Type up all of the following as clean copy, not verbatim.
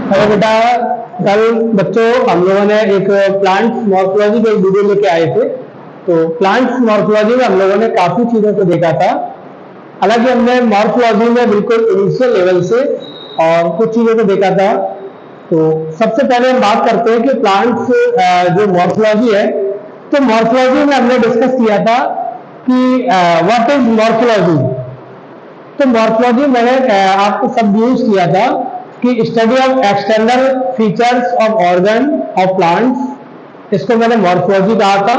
अरे बेटा, कल बच्चों हम लोगों ने एक प्लांट मॉर्फोलॉजी का एक वीडियो लेके आए थे। तो प्लांट मॉर्फोलॉजी में हम लोगों ने काफी चीजों को देखा था। हालांकि हमने मॉर्फोलॉजी में बिल्कुल इनिशियल लेवल से और कुछ चीजों को देखा था। तो सबसे पहले हम बात करते हैं कि प्लांट्स जो मॉर्फोलॉजी है, तो मॉर्फोलॉजी में हमने डिस्कस किया था कि व्हाट इज मॉर्फोलॉजी। तो मॉर्फोलॉजी मैंने आपको सब यूज किया था कि study of external features of organ of plants, इसको मैंने मॉर्फोलॉजी कहा था।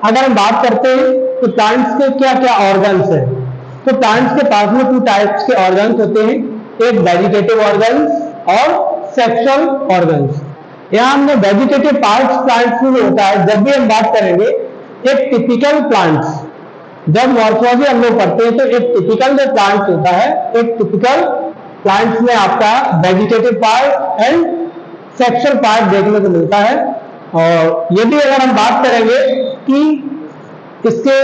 अगर हम बात करते हैं कि प्लांट्स के क्या क्या ऑर्गन्स हैं, तो प्लांट्स के पास में 2 टाइप्स के ऑर्गन्स होते हैं, एक वेजिटेटिव ऑर्गन्स और सेक्सुअल ऑर्गन्स। यहाँ हमने वेजिटेटिव पार्ट्स प्लांट्स में होता है। जब भी हम बात करेंगे एक टिपिकल प्लांट्स, जब मॉर्फोलॉजी हम लोग पढ़ते हैं तो एक टिपिकल जो प्लांट होता है, एक टिपिकल प्लांट्स में आपका vegetative part and sexual part देखने को मिलता है। और यदि अगर हम बात करेंगे कि इसके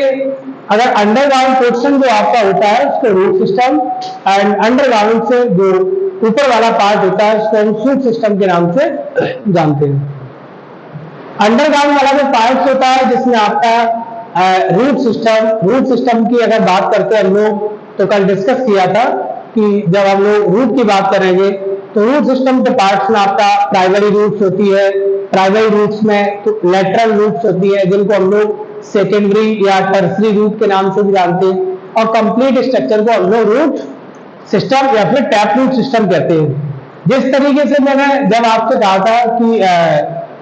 अगर अंडरग्राउंड पोर्शन जो आपका होता है उसको रूट सिस्टम, एंड अंडरग्राउंड से जो ऊपर वाला पार्ट होता है उसको हम शूट सिस्टम के नाम से जानते हैं। अंडरग्राउंड वाला जो पार्ट होता है जिसमें आपका रूट सिस्टम की अगर बात करते हैं हम लोग, तो कल डिस्कस किया था कि जब हम लोग रूट की बात करेंगे तो रूट सिस्टम के पार्ट्स में आपका प्राइमरी रूट्स होती है, प्राइमरी रूट्स में तो लेटरल रूट्स होती है जिनको हम लोग सेकेंडरी या टर्सरी रूट के नाम से भी जानते हैं, और कंप्लीट स्ट्रक्चर को हम लोग रूट सिस्टम या फिर टैप रूट सिस्टम कहते हैं। जिस तरीके से मैंने जब आपसे कहा था कि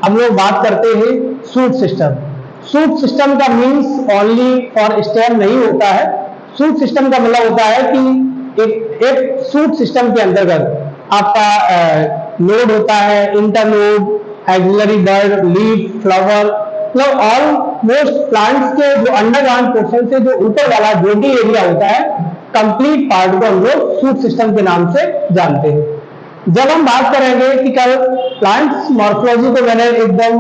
हम लोग बात करते हैं शूट सिस्टम, शूट सिस्टम का मीन्स ओनली फॉर स्टेम नहीं होता है। शूट सिस्टम का मतलब होता है कि एक शूट सिस्टम के अंतर्गत आपका नोड होता है, internode, axillary bud, leaf, flower, मतलब ऑलमोस्ट प्लांट्स के जो अंडरग्राउंड पोर्शन से जो ऊपर वाला जो भी एरिया होता है, कंप्लीट पार्ट को हम लोग शूट सिस्टम के नाम से जानते हैं। जब हम बात करेंगे कि कल प्लांट्स मॉर्फोलॉजी को मैंने एकदम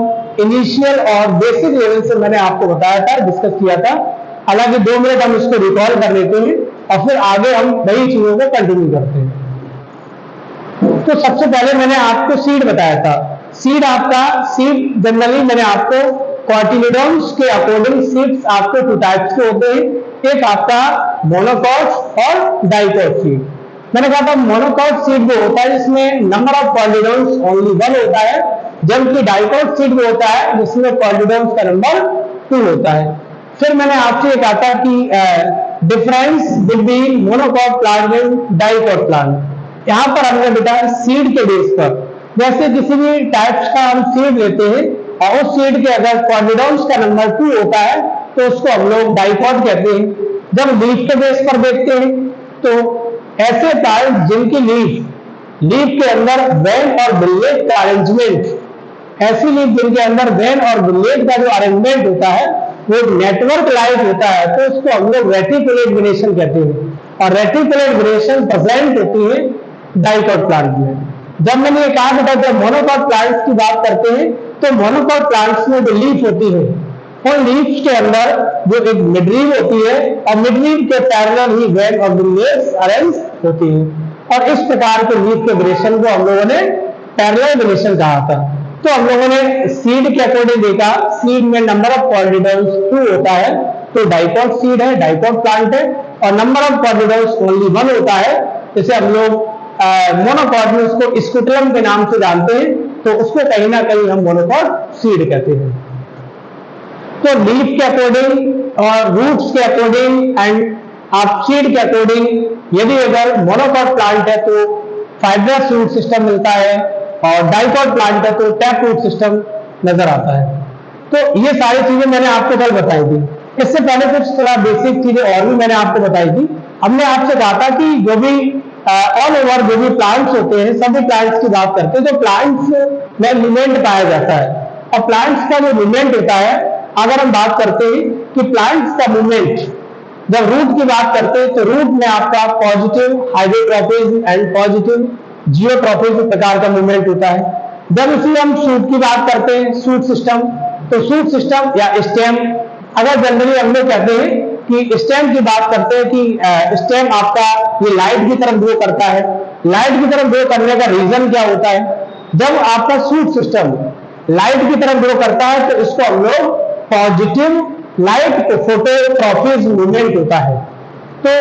इनिशियल और बेसिक लेवल से मैंने आपको बताया था, डिस्कस किया था। हालांकि 2 मिनट हम इसको रिकॉल कर लेते हैं और फिर आगे हम नई चीजों को कंटिन्यू करते हैं। तो सबसे पहले मैंने आपको सीड बताया था। सीड सीड जनरली मैंने आपको कॉटिलिडोन्स के अकॉर्डिंग सीड्स आपको 2 टाइप्स के होते हैं, एक आपका मोनोकॉट और डाइकॉट सीड। मैंने कहा था मोनोकॉट सीड वो होता है जिसमें नंबर ऑफ कॉटिलिडोन्स ओनली 1 होता है, जबकि डाइकॉट सीड वो होता है जिसमें कॉटिलिडोन्स का नंबर 2 होता है। फिर मैंने आपसे ये कहा था कि difference between monocot plant and dicot plant. यहाँ पर हमने बेटा सीड के बेस पर, जैसे किसी भी टाइप्स का हम सीड लेते हैं और उस सीड के अगर कॉटिलिडोन्स का नंबर 2 होता है तो उसको हम लोग डाइकॉट कहते हैं। जब लीफ के बेस पर देखते हैं तो ऐसे प्लांट जिनकी लीफ के अंदर वेन और बिल्लेट का अरेंजमेंट, ऐसी लीफ जिनके अंदर वेन और बिल्लेट का जो अरेंजमेंट होता है वो नेटवर्क लाइक होता है, तो उसको हम लोग रेटिकुलेट वेरिएशन कहते हैं, और रेटिकुलेट वेरिएशन प्रेजेंट होती है डाइकॉट प्लांट में। जब मैंने ये कहा बेटा जब मोनोकॉट प्लांट्स की बात करते हैं तो मोनोकॉट प्लांट्स में जो लीफ होती है उन लीव्स के अंदर जो एक मिडलीव होती है और मिडलीव के पैरेलल ही वेन और बिल्लेट्स अरेंज होती है, और इस प्रकार के लीफ के वेरिएशन को हम लोगों ने पैरेलल वेरिएशन कहा था। तो हम लोगों ने सीड के अकॉर्डिंग देखा, सीड में नंबर ऑफ कॉटिलिडोन्स 2 होता है तो डाइकॉट सीड है, डाइकॉट प्लांट है, और नंबर ऑफ कॉटिलिडोन्स ओनली 1 होता है, जैसे हम लोग मोनोकॉट में उसको स्कुटलम के नाम से जानते हैं, तो उसको कहीं ना कहीं हम मोनोकॉट सीड कहते हैं। तो लीफ के अकॉर्डिंग और रूट्स के अकॉर्डिंग एंड आप सीड के अकॉर्डिंग, यदि अगर मोनोकॉट प्लांट है तो फाइब्रस रूट सिस्टम मिलता है, और डाइकॉट प्लांट है तो टैप रूट सिस्टम नजर आता है। तो ये सारी चीजें मैंने आपको कल बताई थी। इससे पहले कुछ थोड़ा बेसिक चीजें और भी मैंने आपको बताई थी। हमने आपसे कहा था कि जो भी ऑल ओवर जो भी प्लांट्स होते हैं, सभी प्लांट्स की बात करते हैं तो प्लांट्स में मूवमेंट पाया जाता है, और प्लांट्स का जो मूवमेंट होता है, अगर हम बात करते हैं कि प्लांट्स का मूवमेंट, जब रूट की बात करते हैं तो रूट में आपका positive hydrotropism and positive geotropism प्रकार का मूवमेंट होता है। जब इसी हम शूट की बात करते हैं, शूट सिस्टम, तो शूट सिस्टम या स्टेम, अगर जनरली हम लोग कहते हैं कि स्टेम की बात करते हैं कि स्टेम आपका ये लाइट की तरफ ग्रो करता है। लाइट की तरफ ग्रो करने का रीजन क्या होता है? जब आपका शूट सिस्टम लाइट की तरफ ग्रो करता है तो इसको हम लोग पॉजिटिव लाइट फोटोट्रॉपिज्म मूवमेंट होता है। तो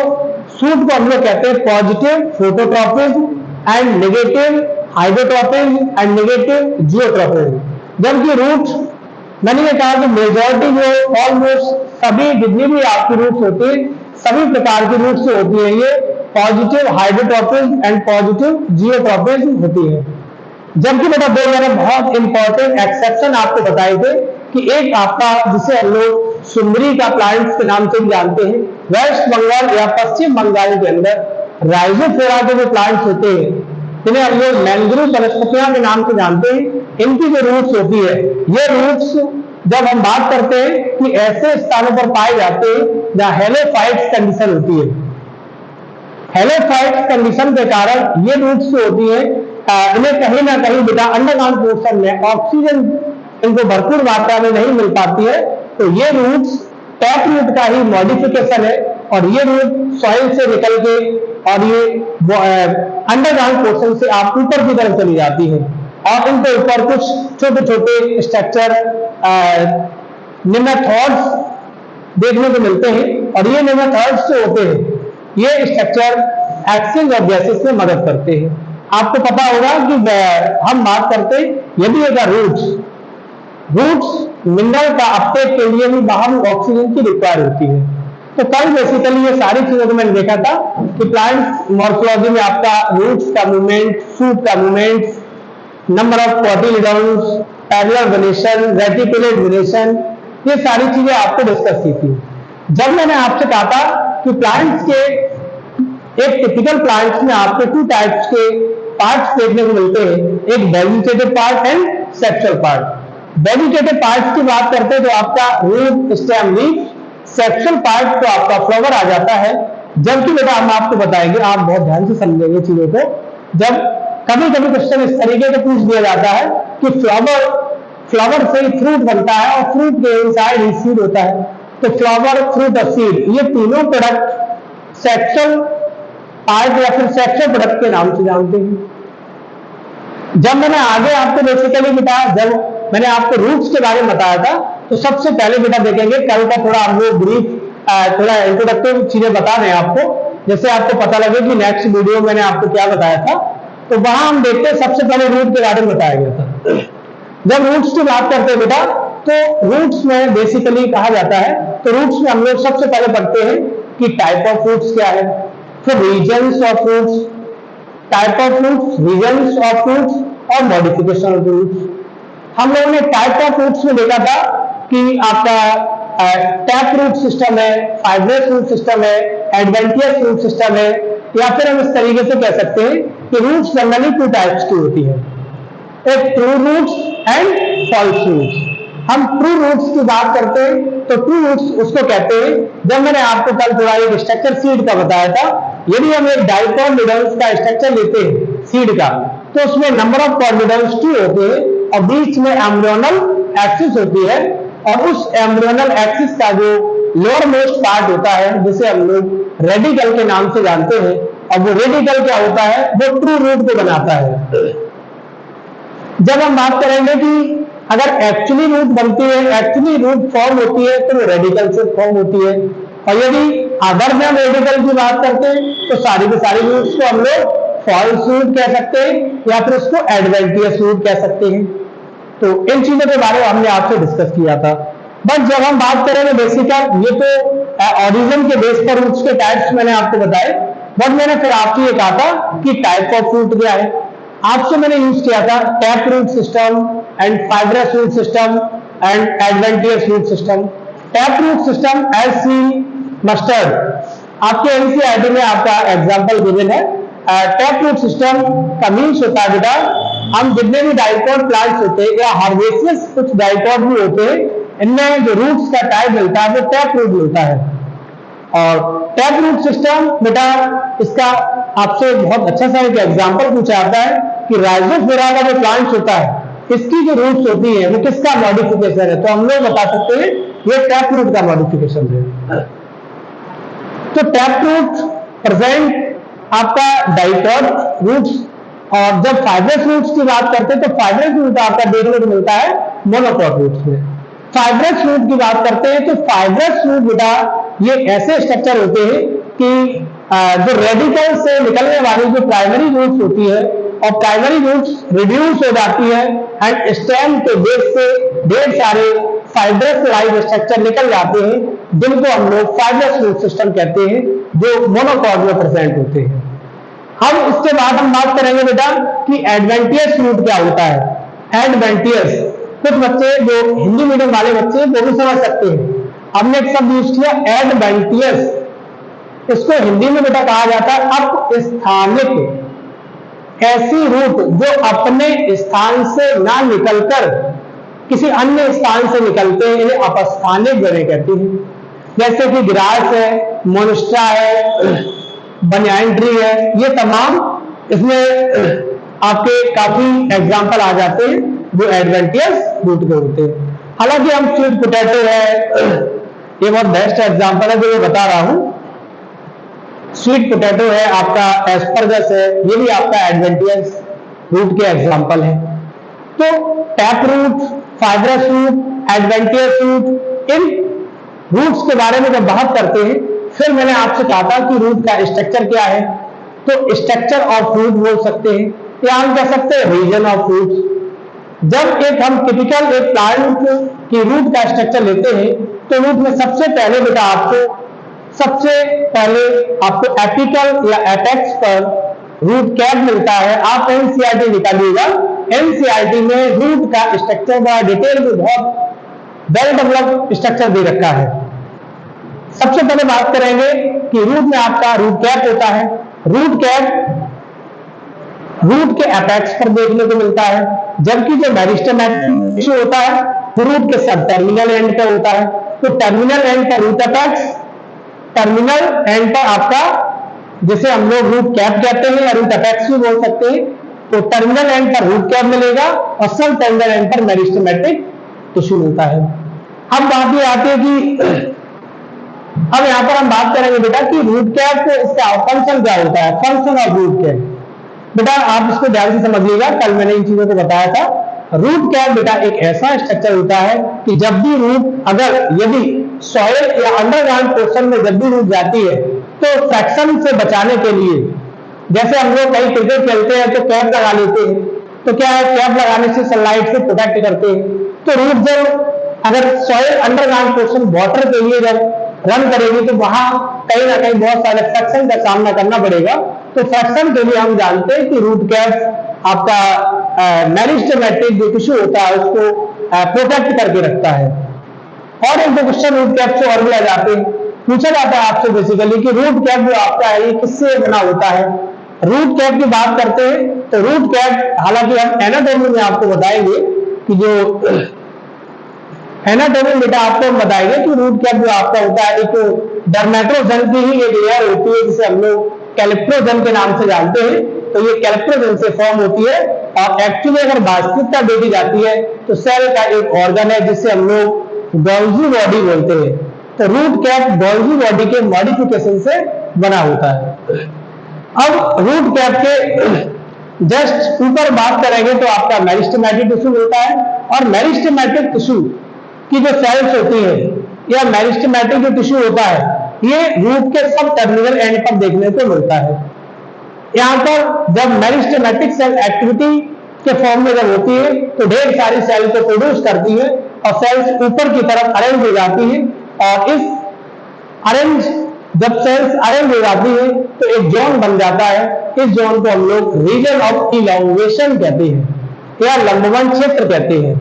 शूट को हम लोग कहते हैं positive phototropism and negative hydrotropism and negative geotropism. जबकि रूट्स, मैंने ये कहा कि मेजॉरिटी जो ऑलमोस्ट सभी जितनी भी आपकी रूट्स होती है, सभी प्रकार की रूट्स जो होती है ये positive hydrotropism and positive geotropism होती है। जबकि बेटा दो मैंने बहुत इंपॉर्टेंट एक्सेप्शन आपको बताए थे कि एक आपका जिसे हम लोग सुंदरी का प्लांट्स के नाम से भी जानते हैं, वेस्ट बंगाल या पश्चिम बंगाल के अंदर राइजोफोरा के जो प्लांट्स होते हैं जिन्हें हम लोग मैंग्रोव वनस्पतियां के नाम से जानते हैं, इनकी जो रूट्स होती है, ये रूट्स जब हम बात करते हैं कि ऐसे स्थानों पर पाए जाते हैं जहां हेलोफाइट्स कंडीशन होती है। हेलोफाइट्स कंडीशन के कारण ये रूट्स जो होती है इन्हें कहीं ना कहीं बेटा अंडरग्राउंड पोर्शन में ऑक्सीजन इनको भरपूर मात्रा में नहीं मिल पाती है, तो ये रूट्स टैप रूट का ही मॉडिफिकेशन है और ये रूट सॉइल से निकल के और ये अंडरग्राउंड पोर्शन से आप ऊपर की तरफ चली जाती है और इनके ऊपर कुछ छोटे छोटे स्ट्रक्चर नेमाटोड्स देखने को मिलते हैं और ये नेमाटोड्स जो होते हैं ये स्ट्रक्चर एक्सचेंज ऑफ गैसेस में मदद करते हैं। आपको पता होगा कि हम बात करते हैं यदि अगर रूट्स मिनरल का अपटेक के लिए भी बाहर ऑक्सीजन की रिक्वायर होती है। तो कल बेसिकली ये सारी चीजों को मैंने देखा था कि प्लांट मॉर्फोलॉजी में आपका रूट्स का मूवमेंट, शूट का movement, number of cotyledons, parallel venation, reticulate venation, ये सारी चीजें आपको डिस्कस की थी। जब मैंने आपसे कहा था कि प्लांट्स के एक टिपिकल प्लांट्स में आपको टू टाइप्स के पार्ट्स देखने को मिलते हैं, एक vegetative part and sexual part. Vegetative parts की बात करते हैं तो आपका root, stem, leaf, sexual part तो आपका फ्लावर आ जाता है। जबकि बेटा हम आपको बताएंगे, आप बहुत ध्यान से समझेंगे चीजों को, जब कभी कभी क्वेश्चन इस तरीके से पूछ दिया जाता है कि फ्लावर से ही फ्रूट बनता है और फ्रूट के इनसाइड ही सीड होता है, तो फ्लावर, फ्रूट और सीड ये तीनों प्रोडक्ट सेक्सुअल पार्ट या फिर सेक्सुअल प्रोडक्ट के नाम से जानते हैं। जब मैंने आगे आपको बेसिकली बताया, जब मैंने आपको रूट्स के बारे में बताया था, तो सबसे पहले बेटा देखेंगे कल का थोड़ा हम लोग ब्रीफ थोड़ा इंट्रोडक्टिव चीजें बता रहे हैं आपको, जैसे आपको पता लगे कि नेक्स्ट वीडियो मैंने आपको क्या बताया था। तो वहां हम देखते हैं सबसे पहले रूट के बारे में बताया गया था। जब रूट्स की बात करते हैं बेटा, तो रूट्स में बेसिकली कहा जाता है, तो रूट्स में हम लोग सबसे पहले पढ़ते हैं कि टाइप ऑफ रूट्स क्या है, फिर reasons of roots, type of roots, reasons of roots और मॉडिफिकेशन ऑफ रूट्स। हम लोगों ने टाइप ऑफ रूट्स में देखा था कि आपका टैप रूट सिस्टम है, फाइब्रस रूट सिस्टम है, एडवेंटियस रूट सिस्टम है, या फिर हम इस तरीके से कह सकते हैं कि रूट्स जनरली टू टाइप्स की होती है, एक true roots and false roots. हम ट्रू रूट्स की बात करते हैं तो ट्रू रूट्स उसको कहते हैं, जब मैंने आपको कल थोड़ा एक स्ट्रक्चर सीड का बताया था, यदि हम एक डाइकोटिलेडोन्स का स्ट्रक्चर लेते हैं सीड का, तो उसमें नंबर ऑफ कोटिलिडोन्स 2 होते हैं और बीच में एम्ब्रियोनल एक्सिस होती है, और उस एम्ब्रियोनल एक्सिस का जो लोअर मोस्ट पार्ट होता है जिसे हम लोग रेडिकल के नाम से जानते हैं, और वो रेडिकल क्या होता है, वो ट्रू रूट को बनाता है। जब हम बात करेंगे कि अगर एक्चुअली रूट बनती है, एक्चुअली रूट फॉर्म होती है, तो वो रेडिकल से फॉर्म होती है, और यदि अदर देन रेडिकल की बात करते हैं तो सारी की सारी रूट्स को हम लोग फॉल्स रूट कह सकते हैं या फिर उसको एडवेंटियस रूट कह सकते हैं। तो इन चीजों के बारे में हमने आपसे डिस्कस किया था। बट जब हम बात करेंगे बेसिकल, ये तो ओरिजिन के बेस पर रूट्स के टाइप्स मैंने आपको बताए, बट मैंने फिर आपसे ये कहा था कि टाइप ऑफ रूट क्या है। आपसे मैंने यूज किया था tap root system and fibrous root system and adventitious root system. Tap root system as see mustard, आपके एनसीईआरटी में आपका एग्जांपल गिवन है। टैप रूट सिस्टम का मीन्स होता है बेटा, हम जितने भी डाइकोट प्लांट्स होते हैं या हार्वेसियस कुछ डाइकोट भी होते हैं, इनमें जो रूट्स का टाइप मिलता है वो टैप रूट मिलता है। और टैप रूट सिस्टम बेटा, इसका आपसे बहुत अच्छा सा एक एग्जांपल पूछा जाता है कि राइजोफोरा का जो प्लांट्स होता है, इसकी जो रूट्स होती है वो किसका मॉडिफिकेशन है, तो हम लोग बता सकते हैं ये टैप रूट का मॉडिफिकेशन है। तो टैप रूट प्रेजेंट आपका डाइकोट रूट्स और जब फाइब्रस रूट्स की बात करते हैं तो फाइब्रस रूट आपका देखने को मिलता है मोनोकॉट रूट्स में। फाइब्रस रूट की बात करते हैं तो फाइब्रस रूट बेटा ये ऐसे स्ट्रक्चर होते हैं कि जो रेडिकल से निकलने वाली जो प्राइमरी रूट्स होती है और प्राइमरी रूट्स रिड्यूस हो जाती है एंड स्टेम के बेस से ढेर सारे फाइब्रस लाइक स्ट्रक्चर निकल जाते हैं जिनको हम लोग फाइब्रस रूट सिस्टम कहते हैं जो मोनोकॉट में प्रेजेंट होते हैं। हम इसके बाद हम बात करेंगे बेटा कि एडवेंटियस रूट क्या होता है। एडवेंटियस कुछ बच्चे जो हिंदी मीडियम वाले बच्चे वो भी समझ सकते हैं। हमने एक शब्द यूज किया एडवेंटियस, इसको हिंदी में बेटा कहा जाता है अपस्थानिक। ऐसी रूट जो अपने स्थान से ना निकलकर किसी अन्य स्थान से निकलते हैं इन्हें अपस्थानिक जगह कहती हैं। जैसे कि ग्रास है, मोनिस्ट्रा है, बनियान ट्री है, ये तमाम इसमें आपके काफी एग्जाम्पल आ जाते हैं जो एडवेंटियस रूट के होते हैं। हालांकि हम स्वीट पोटैटो है, ये बहुत बेस्ट एग्जाम्पल है जो मैं बता रहा हूं। स्वीट पोटैटो है, आपका एस्परगस है, ये भी आपका एडवेंटियस रूट के एग्जाम्पल है। तो tap root, fibrous root, adventitious root, इन रूट्स के बारे में जब बात करते हैं फिर मैंने आपसे कहा था कि रूट का स्ट्रक्चर क्या है, तो स्ट्रक्चर ऑफ रूट बोल सकते हैं या हम कह सकते हैं रीजन ऑफ रूट्स। जब एक हम टिपिकल एक प्लांट की रूट का स्ट्रक्चर लेते हैं तो रूट में सबसे पहले बेटा आपको एपिकल या एपेक्स पर रूट कैप मिलता है। आप एनसीईआरटी निकालिएगा, एनसीईआरटी में रूट का स्ट्रक्चर का डिटेल में बहुत वेल डेवलप्ड स्ट्रक्चर दे रखा है। सबसे पहले बात करेंगे कि रूट में आपका रूट कैप होता है। रूट कैप रूट के एपेक्स पर देखने को मिलता है, जबकि जो मेरिस्टेमेटिक टिश्यू होता है वो रूट के सब टर्मिनल एंड पर होता है। तो टर्मिनल एंड पर रूट एपेक्स, टर्मिनल एंड पर आपका जिसे हम लोग रूट कैप कहते हैं या रूट एपेक्स भी बोल सकते हैं, तो टर्मिनल एंड पर रूट कैप मिलेगा और सब टर्मिनल एंड पर मेरिस्टेमेटिक टिश्यू मिलता है। अब बात ये आती है कि अब यहां पर हम बात करेंगे बेटा कि रूट कैप इसका फंक्शन क्या होता है। फंक्शन ऑफ रूट कैप बेटा आप इसको ध्यान से समझिएगा, कल मैंने इन चीजों को बताया था। रूट कैप बेटा एक ऐसा स्ट्रक्चर होता है कि जब भी रूट यदि सॉइल या अंडरग्राउंड पोर्शन में जब भी रूट जाती है तो फ्रैक्शन से बचाने के लिए, जैसे हम लोग कहीं क्रिकेट खेलते हैं तो कैप लगा लेते हैं, तो क्या है कैप लगाने से सनलाइट से प्रोटेक्ट करते हैं। तो रूट जब अगर सॉइल अंडरग्राउंड पोर्शन वाटर के लिए जब रन करेगी तो वहां कहीं ना कहीं बहुत सारे फ्रैक्शन का सामना करना पड़ेगा। तो फ्रैक्शन के लिए हम जानते हैं कि रूट कैप आपका मेरिस्टेमेटिक जो टिश्यू होता है उसको प्रोटेक्ट करके रखता है। और एक दो क्वेश्चन रूट कैप से और भी आ जाते हैं, पूछा जाता है आपसे बेसिकली कि रूट कैप जो आपका है ये किससे बना होता है। रूट कैप की बात करते हैं तो रूट कैप, हालांकि हम एनाटॉमी में आपको बताएंगे कि जो एनाटॉमी बेटा आपको हम बताएंगे कि रूट कैप जो आपका होता है एक डर्मेटोजन की ही एक लेयर होती है जिसे हम लोग कैलिप्रोजन के नाम से जानते हैं। तो ये कैलिप्रोजन से फॉर्म होती है और एक्चुअली अगर वास्तविकता देखी जाती है तो सेल का एक ऑर्गन है जिसे हम लोग गोल्गी बॉडी बोलते हैं। तो रूट कैप गोल्गी बॉडी के मॉडिफिकेशन से बना होता है। अब रूट कैप के जस्ट ऊपर बात करेंगे तो आपका मेरिस्टेमेटिक टिश्यू मिलता है और मेरिस्टेमेटिक टिश्यू की जो सेल्स होती है या मेरिस्टेमेटिक जो टिश्यू होता है ये रूट के सब टर्मिनल एंड पर देखने को मिलता है। यहां पर जब मेरिस्टेमेटिक सेल एक्टिविटी के फॉर्म में जब होती है तो ढेर सारी सेल को प्रोड्यूस करती है और सेल्स ऊपर की तरफ अरेंज हो जाती है और इस अरेंज जब सेल्स अरेंज हो जाती है तो एक जोन बन जाता है। इस जोन को हम लोग रीजन ऑफ इलॉन्गेशन कहते हैं या लंबवन क्षेत्र कहते हैं।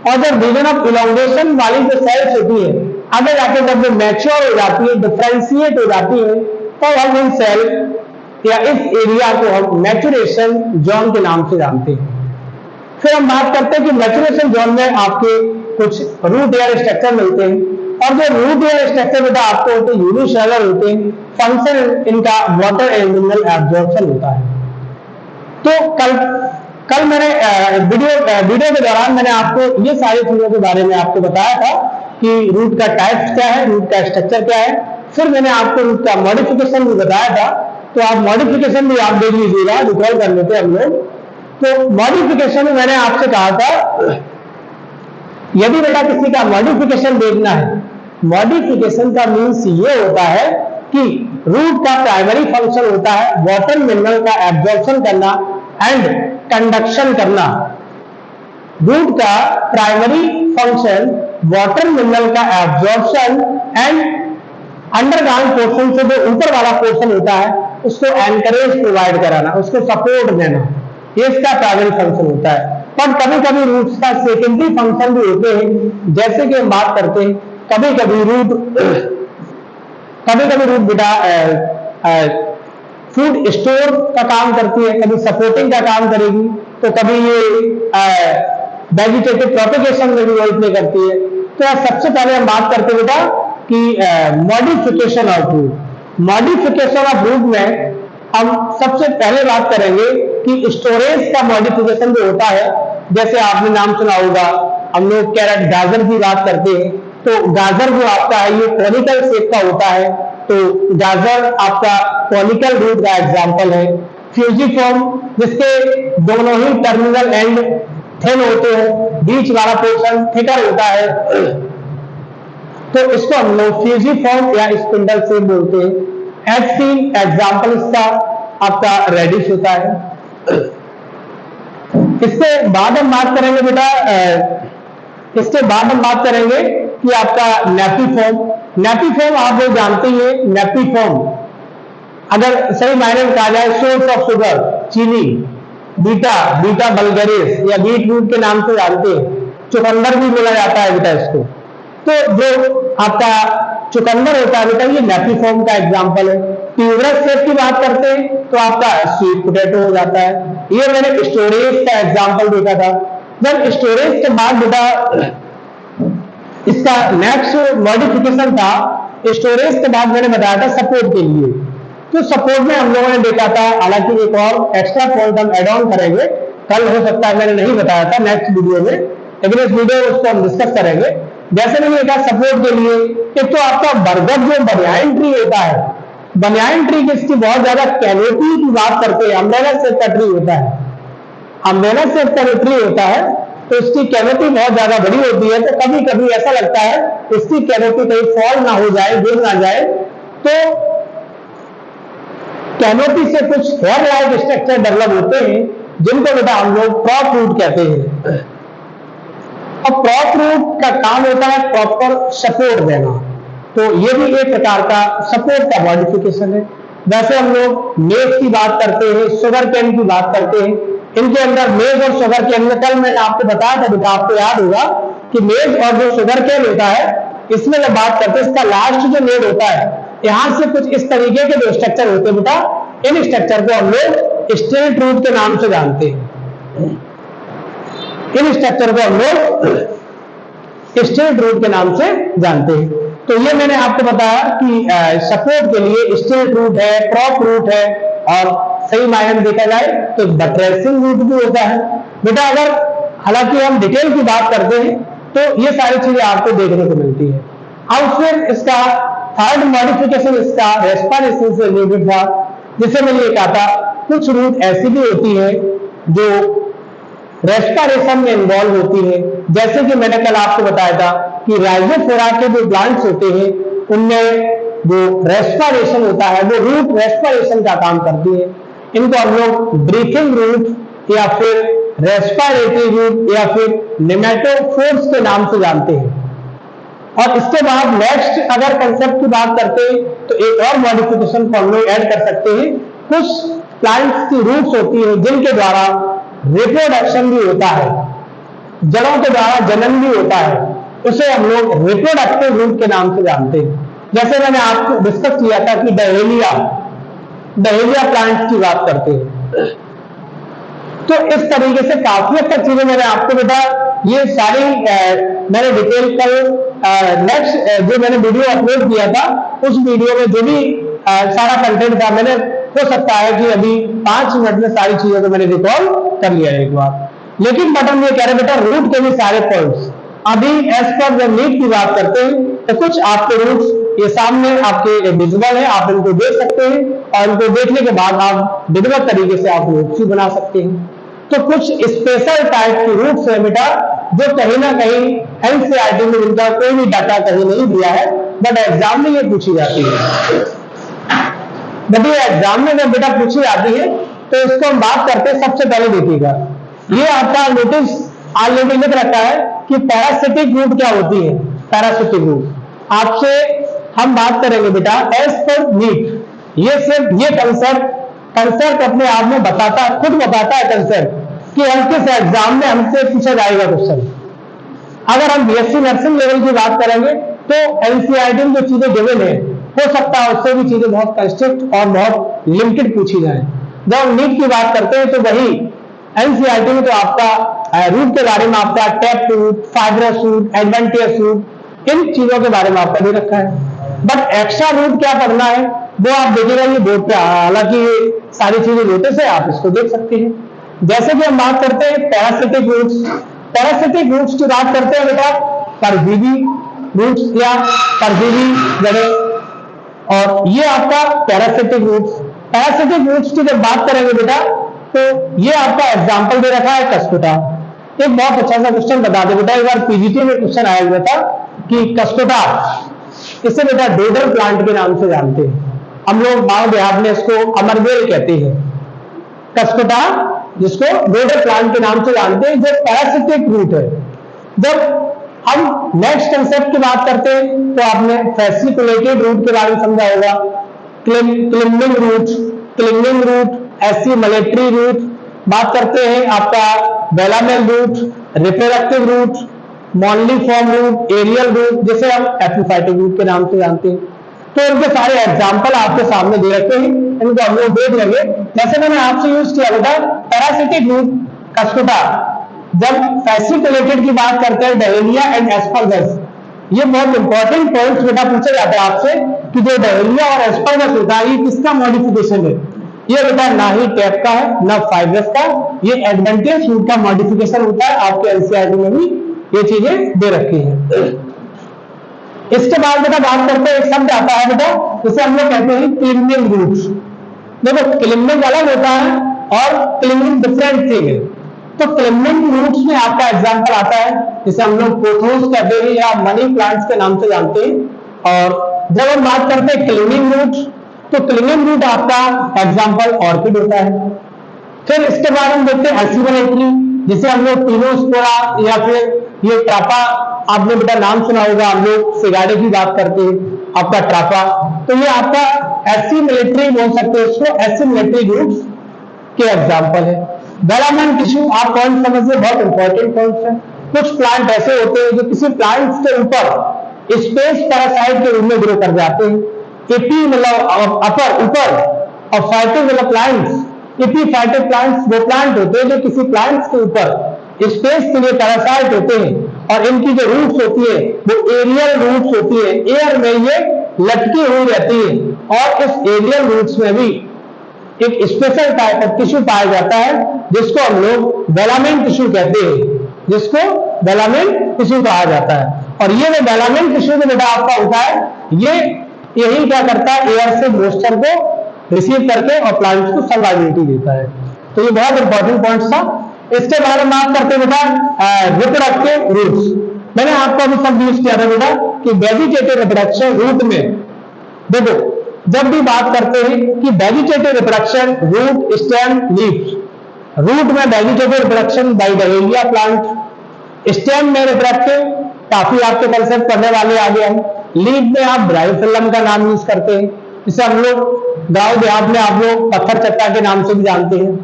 और जब रीजन ऑफ इलॉन्गेशन वाली जो सेल्स होती है आगे जाके जब वो मैच्योर हो जाती है, डिफरेंशिएट हो जाती है, तो हम इन सेल या इस एरिया को हम मैच्योरेशन जोन के नाम से जानते हैं। फिर हम बात करते हैं कि मैच्योरेशन जोन में आपके कुछ रूट एयर स्ट्रक्चर मिलते हैं और जो रूट एयर स्ट्रक्चर बेटा आपको होते हैं यूनिसेलुलर होते हैं। फंक्शन इनका वाटर एंड मिनरल एब्जॉर्प्शन होता है। तो कल मैंने वीडियो के दौरान मैंने आपको ये सारी चीजों के बारे में आपको बताया था कि रूट का टाइप्स क्या है, रूट का स्ट्रक्चर क्या है। फिर मैंने आपको रूट का मॉडिफिकेशन भी बताया था तो आप मॉडिफिकेशन भी आप देख लीजिएगा, रिकॉल कर लेते हैं हम लोग। तो मॉडिफिकेशन में मैंने आपसे कहा था, यदि बेटा किसी का मॉडिफिकेशन देखना है, मॉडिफिकेशन का मीन्स ये होता है कि रूट का प्राइमरी फंक्शन होता है वाटर मिनरल का एब्जॉर्प्शन करना एंड कंडक्शन करना। रूट का प्राइमरी फंक्शन वाटर मिनरल का एब्जॉर्प्शन एंड अंडरग्राउंड पोर्शन से जो ऊपर वाला पोर्शन होता है उसको एनकरेज प्रोवाइड कराना, उसको सपोर्ट देना, ये इसका प्राइमरी फंक्शन होता है। पर कभी कभी रूट्स का सेकेंडरी फंक्शन भी होते हैं, जैसे कि हम बात करते हैं कभी कभी रूट बेटा फूड स्टोर का काम करती है, कभी सपोर्टिंग का काम करेगी, तो कभी ये वेजिटेटिव प्रोपेगेशन में भी रोल प्ले करती है। तो सबसे पहले हम बात करते हैं बेटा कि modification of root. Modification of root में हम सबसे पहले बात करेंगे कि स्टोरेज का मॉडिफिकेशन जो होता है, जैसे आपने नाम सुना होगा, हम लोग कैरेट गाजर की बात करते हैं, तो गाजर जो आपका है ये कॉनिकल शेप का होता है, तो गाजर आपका कॉनिकल रूट का एग्जांपल है। फ्यूजिफॉर्म जिसके दोनों ही टर्मिनल एंड थिन होते हैं, बीच वाला पोर्शन थिकर होता है, तो इसको हम लोग फ्यूजिफॉर्म या स्पिंडल शेप बोलते हैं। एग्जाम्पल इसका आपका रेडिश होता है। इसके बाद हम बात करेंगे बेटा, इसके बाद हम बात करेंगे कि आपका नेपिफॉर्म। नेपिफॉर्म आप लोग जानते हैं, नेपिफॉर्म अगर सही मायने में कहा जाए सोर्स ऑफ शुगर, चीनी, बीटा बल्गेरिस या बीट रूट के नाम से जानते हैं, चुकंदर भी बोला जाता है बेटा इसको। तो जो आपका चुकंदर होता है बेटा ये नेपिफॉर्म का एग्जांपल है। ट्यूबरस शेप की बात करते हैं तो आपका स्वीट पोटैटो हो जाता है। ये मैंने स्टोरेज का एग्जांपल देखा था। जब स्टोरेज के बाद बेटा इसका नेक्स्ट मॉडिफिकेशन था, स्टोरेज के बाद मैंने बताया था सपोर्ट के लिए। तो सपोर्ट में हम लोगों ने देखा था, हालांकि एक और एक्स्ट्रा पॉइंट हम एड ऑन करेंगे, कल हो सकता है मैंने नहीं बताया था नेक्स्ट वीडियो में, लेकिन इस वीडियो में उसको हम डिस्कस करेंगे। जैसे मैंने देखा सपोर्ट के लिए, एक तो आपका बरगद जो बनियाइन ट्री होता है, बनियाइन ट्री जिसकी बहुत ज्यादा कैनोपी की बात करते हैं, अम्ब्रेला शेप का ट्री होता है, अम्ब्रेला शेप का ट्री होता है, तो इसकी कैनोपी बहुत ज्यादा बड़ी होती है। तो कभी कभी ऐसा लगता है इसकी कैनोपी कहीं फॉल ना हो जाए, गिर ना जाए, तो कैनोपी से कुछ हेयर लाइक स्ट्रक्चर डेवलप होते हैं जिनको बेटा हम लोग प्रॉप रूट कहते हैं। अब प्रॉप रूट का काम होता है प्रॉपर सपोर्ट देना, तो ये भी एक प्रकार का सपोर्ट का मॉडिफिकेशन है। वैसे हम लोग मेज की बात करते हैं, शुगर केन की बात करते हैं, इनके अंदर मेज और शुगर केन में कल मैंने आपको बताया था बेटा, आपको याद होगा कि मेज और जो शुगर केन होता है इसमें जब बात करते हैं, इसका लास्ट जो नेड होता है, यहां से कुछ इस तरीके के जो स्ट्रक्चर होते हैं बेटा, इन स्ट्रक्चर को हम लोग स्टिल्ट रूट के नाम से जानते हैं। इन स्ट्रक्चर को हम लोग स्टिल्ट रूट के नाम से जानते हैं। तो ये मैंने आपको बताया कि सपोर्ट के लिए स्टिल्ट रूट है, प्रॉप रूट है, और सही मायने में देखा जाए तो बटरेसिंग रूट भी होता है बेटा। अगर हालांकि हम डिटेल की बात करते हैं तो ये सारी चीजें आपको देखने को मिलती है। अब फिर इसका थर्ड मॉडिफिकेशन इसका रेस्पिरेशन से रिलेटेड था, जिसे मैंने ये कहा था कुछ रूट ऐसी भी होती है जो रेस्पिरेशन में इन्वॉल्व होती है। जैसे कि मैंने कल आपको बताया था कि राइजोफोरा के जो प्लांट्स होते हैं उनमें जो रेस्पिरेशन होता है वो रूट रेस्पिरेशन का काम करती है। इनको हम लोग ब्रीथिंग रूट या फिर रेस्पिरेटरी रूट या फिर नेमेटोफोर्स के नाम से जानते हैं। और इसके बाद नेक्स्ट अगर कंसेप्ट की बात करते हैं तो एक और मॉडिफिकेशन को हम लोग ऐड कर सकते हैं। कुछ प्लांट्स की रूट्स होती है जिनके द्वारा रिप्रोडक्शन भी होता है, जड़ों के द्वारा जनन भी होता है, उसे हम लोग रिप्रोडक्टिव रूट के नाम से जानते हैं। जैसे मैंने आपको डिस्कस किया था कि डहेलिया प्लांट्स की बात करते हैं। तो इस तरीके से काफी हद तक चीजें मैंने आपको बताया। ये सारी मैंने डिटेल कल नेक्स्ट जो मैंने वीडियो अपलोड किया था उस वीडियो में जो भी सारा कंटेंट था, मैंने हो सकता है कि अभी 5 मिनट में सारी चीजों को मैंने रिकॉल कर लिया एक बार, लेकिन बटन ये कह रहे बेटा रूट के भी सारे पॉइंट्स अभी एज पर जब नीड की बात करते हैं तो कुछ आपके रूट्स ये सामने आपके विजिबल है, आप इनको देख सकते हैं और इनको देखने के बाद आप विधिवत तरीके से आप नोट्स भी बना सकते हैं। तो कुछ स्पेशल टाइप की रूट्स है बेटा जो कहीं ना कहीं एनसीईआरटी में इनका कोई भी डाटा कहीं नहीं दिया है, बट एग्जाम में ये पूछी जाती है। जब ये एग्जाम में जब बेटा पूछी जाती है तो इसको हम बात करते हैं। सबसे पहले देखिएगा, ये आपका नोटिस ऑलरेडी लिख रखा है कि पैरासिटिक रूट क्या होती है। पैरासिटिक रूट आपसे हम बात करेंगे बेटा एज पर नीट। ये सिर्फ ये कंसेप्ट अपने आप में बताता है, खुद बताता है कंसेप्ट कि हम किस एग्जाम में हमसे पूछा जाएगा क्वेश्चन। अगर हम बीएससी नर्सिंग लेवल की बात करेंगे तो एनसीईआरटी में जो चीजें गिवन है हो सकता है उससे भी चीजें बहुत कंस्ट्रिक्ट और बहुत लिमिटेड पूछी जाए। जब हम नीट की बात करते हैं तो वही एनसीईआरटी में तो आपका रूट के बारे में आपका tap root, fibrous root, adventitious root, इन चीजों के बारे में आपका दे रखा है। बट एक्स्ट्रा रूट क्या पढ़ना है वो आप देखिएगा ये बोर्ड पे, हालांकि सारी चीजें नोटिस है, आप इसको देख सकते हैं। जैसे कि हम बात करते हैं पैरासिटिक रूट्स, पैरासिटिक रूट्स की बात करते हैं बेटा परजीवी रूट्स या परजीवी जड़ें, और ये आपका पैरासिटिक रूट्स। पैरासिटिक रूट्स की जब बात करेंगे बेटा तो ये आपका एग्जांपल दे रखा है कस्कुटा। एक बहुत अच्छा सा क्वेश्चन बता दे बेटा, एक बार पीजीटी में क्वेश्चन आया हुआ था कि कस्कुटा, इसे बेटा डोडर प्लांट के नाम से जानते हैं हम लोग, गांव देहात में इसको अमरबेल कहते हैं। कस्कुटा जिसको डोडर प्लांट के नाम से जानते हैं, जो पैरासिटिक रूट है। जब हम नेक्स्ट कंसेप्ट की बात करते हैं तो आपने फैसिकुलेटेड रूट के बारे में समझा होगा, क्लिंगिंग रूट, एसिमलेटरी रूट, बात करते हैं आपका velamen root, reproductive root, moniliform root, aerial root, जिसे हम एपिफाइटिक रूट के नाम से जानते हैं। तो इनके सारे एग्जाम्पल आपके सामने दे रखे हैं, इनको हम लोग देख लेंगे। जैसे मैंने आपसे यूज किया बेटा पैरासिटिक रूट कस्कुटा। जब फैसिकुलेटेड की बात करते हैं डहेलिया एंड एस्परगस, ये बहुत इंपॉर्टेंट पॉइंट्स बेटा पूछे जाते हैं आपसे कि जो डहेलिया और एस्परगस होता है ये किसका मॉडिफिकेशन है। ये बेटा ना ही टैप का है ना फाइब्रस का, ये एडवेंटियस रूट का मॉडिफिकेशन होता है। आपके एनसीईआरटी में भी ये चीजें दे रखी है। इसके बाद बेटा बात करते हैं, एक शब्द आता है बेटा जिसे हम लोग कहते हैं क्लिंगिंग रूट्स। देखो क्लिंगिंग अलग होता है और क्लिंगिंग डिफरेंट थिंग है। तो क्लिंगिंग रूट्स में आपका एग्जांपल आता है जिसे हम लोग पोथोस कहते हैं या मनी प्लांट्स के नाम से जानते हैं। और जब हम बात करते हैं क्लिंगिंग रूट्स तो क्लिंगिंग रूट आपका एग्जांपल ऑर्किड होता है। फिर इसके बाद हम देखते हैं एसिमलेटरी, जिसे हम लोग टिनोस्पोरा या फिर ये ट्रापा, आपने बेटा नाम सुना होगा, हम लोग सिगाड़े की बात करते हैं आपका ट्रापा, तो ये आपका एसिमलेटरी बोल सकते हैं इसको, एसिमलेटरी रूट्स के एग्जांपल है। बेलामेन टिश्यू आप पॉइंट समझिए, बहुत इंपॉर्टेंट पॉइंट है। कुछ प्लांट ऐसे होते हैं जो किसी प्लांट के ऊपर स्पेस पैरासाइट के रूप में ग्रो कर जाते हैं। एपी मतलब अपर ऊपर, और फाइटो मतलब प्लांट्स। एपीफाइटिक प्लांट्स वो प्लांट होते हैं जो किसी प्लांट्स के ऊपर स्पेस के लिए पैरासाइट होते हैं, और इनकी जो रूट्स होती है वो एरियल रूट्स होती है, एयर में ये लटकी हुई रहती है। और इस एरियल रूट्स में भी एक स्पेशल टाइप ऑफ टिश्यू पाया जाता है जिसको हम लोग बेलामेन टिश्यू कहते हैं, जिसको बेलामेन टिश्यू कहा जाता है। और ये जो बेलामेन टिश्यू जो बेटा आपका होता है, ये यही क्या करता है, एयर से मॉइस्चर को रिसीव करके और प्लांट्स को सर्वाइविलिटी देता है। तो ये बहुत इंपॉर्टेंट पॉइंट था। इसके बारे में बात करते हैं बेटा रिप्रोडक्टिव रूट्स। मैंने आपको अभी सब यूज किया था बेटा कि वेजिटेटिव रिप्रोडक्शन रूट में, देखो जब भी बात करते हैं कि vegetative reproduction root, stem, leaf, root में vegetative reproduction by dahlia plant, stem में रिप्रोडक्टिव, काफी आपके कंसेप्ट पढ़ने वाले आगे हम। लीफ में आप ब्रायोफिलम का नाम यूज करते हैं, जिसे हम लोग गांव देहात में आप लोग पत्थर चट्टा के नाम से भी जानते हैं।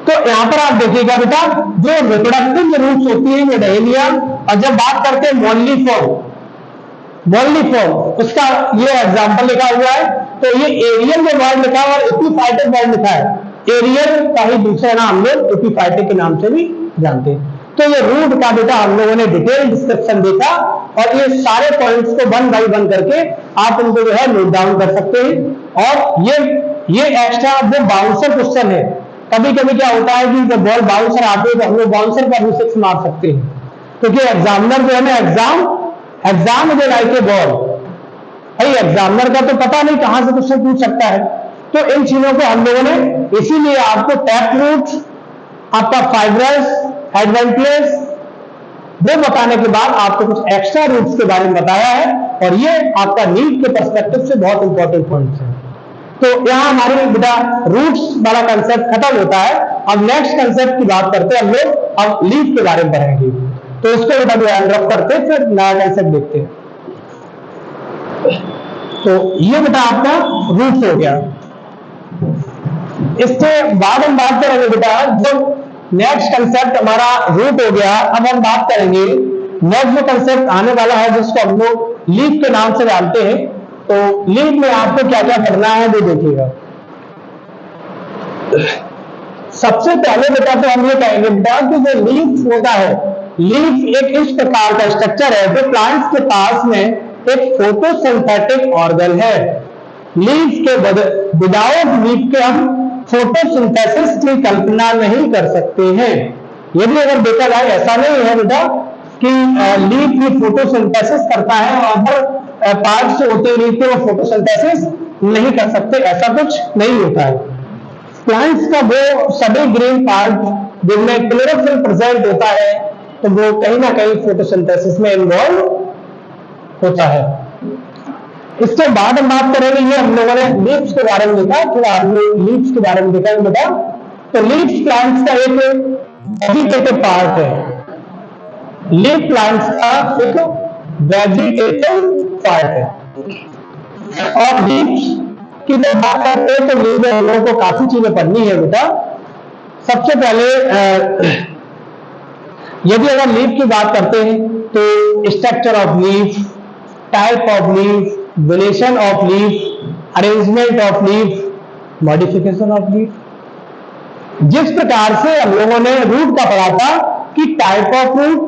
तो यहां पर आप देखिएगा बेटा जो रिप्रोडक्टिव रूट्स होती है वो डहेलिया, और जब बात करते हैं मॉनलीफॉर्म, उसका ये एग्जांपल लिखा हुआ है। तो ये एरियल में वर्ड लिखा है और एपिफाइटिक वर्ड लिखा है। एरियल का ही दूसरा नाम हम लोग एपिफाइटिक के नाम से भी जानते हैं। तो ये रूट का बेटा हम लोगों ने डिटेल डिस्क्रिप्शन देखा, और ये सारे पॉइंट्स को वन बाई वन करके आप इनको जो है नोट डाउन कर सकते हैं। और ये एक्स्ट्रा वो बाउंसर क्वेश्चन है। कभी कभी क्या होता है कि जब बॉल बाउंसर आते हैं तो हम लोग बाउंसर पर भी 6 मार सकते हैं, क्योंकि एग्जामिनर जो है ना एग्जाम जो लाइक ए बॉल, भाई एग्जामिनर का तो पता नहीं कहां से क्वेश्चन पूछ सकता है, तो इन चीजों को हम लोगों ने इसीलिए आपको टैप रूट, आपका फाइब्रस, एडवेंटियस वो बताने के बाद आपको कुछ एक्स्ट्रा रूट्स के बारे में बताया है, और ये आपका नीट के पर्सपेक्टिव से बहुत इंपॉर्टेंट पॉइंट्स है। तो यहां हमारे बेटा रूट्स वाला कंसेप्ट खत्म होता है। अब नेक्स्ट कंसेप्ट की बात करते हैं हम लोग, अब लीफ के बारे में पढ़ेंगे, तो इसको बेटा ध्यान रख करते फिर नया कंसेप्ट देखते हैं। तो ये बेटा आपका रूट्स हो गया। इसके बाद हम बात करेंगे बेटा, जो नेक्स्ट कंसेप्ट हमारा रूट हो गया, अब हम बात करेंगे नेक्स्ट जो कंसेप्ट आने वाला है जिसको हम लोग लीफ के नाम से जानते हैं। तो लीफ में आपको क्या क्या करना है वो देखिएगा। सबसे पहले बेटा तो हम ये कहेंगे बेटा कि जो लीफ होता है, लीफ एक इस प्रकार का स्ट्रक्चर है जो प्लांट्स के पास में एक फोटोसिंथेटिक ऑर्गन है। लीफ के विदाउट लीफ के हम फोटोसिंथेसिस की कल्पना नहीं कर सकते हैं। यदि अगर देखा जाए ऐसा नहीं है बेटा कि लीफ भी फोटोसिंथेसिस करता है और अदर पार्ट्स होते हैं लीफ के वो फोटोसिंथेसिस नहीं कर सकते, ऐसा कुछ नहीं होता है। प्लांट्स का वो सभी ग्रीन पार्ट जिनमें क्लोरोफिल प्रेजेंट होता है तो वो कहीं ना कहीं फोटोसिंथेसिस में इन्वॉल्व होता है। इसके बाद हम बात करेंगे, ये हम लोगों ने लीव्स के बारे में देखा, थोड़ा लीव्स के बारे में देखा बेटा। तो लीव्स प्लांट्स का एक वेजिटेटिव पार्ट है, लीफ प्लांट्स का एक वेजिटेटिव पार्ट है। और लीव्स की जब बात करते हैं तो लीव में हम लोगों को काफी चीजें पढ़नी है बेटा। सबसे पहले यदि अगर लीफ की बात करते हैं तो structure of leaf, type of leaf, variation of leaf, arrangement of leaf, modification of leaf. जिस प्रकार से हम लोगों ने रूट का पढ़ा था कि type of root,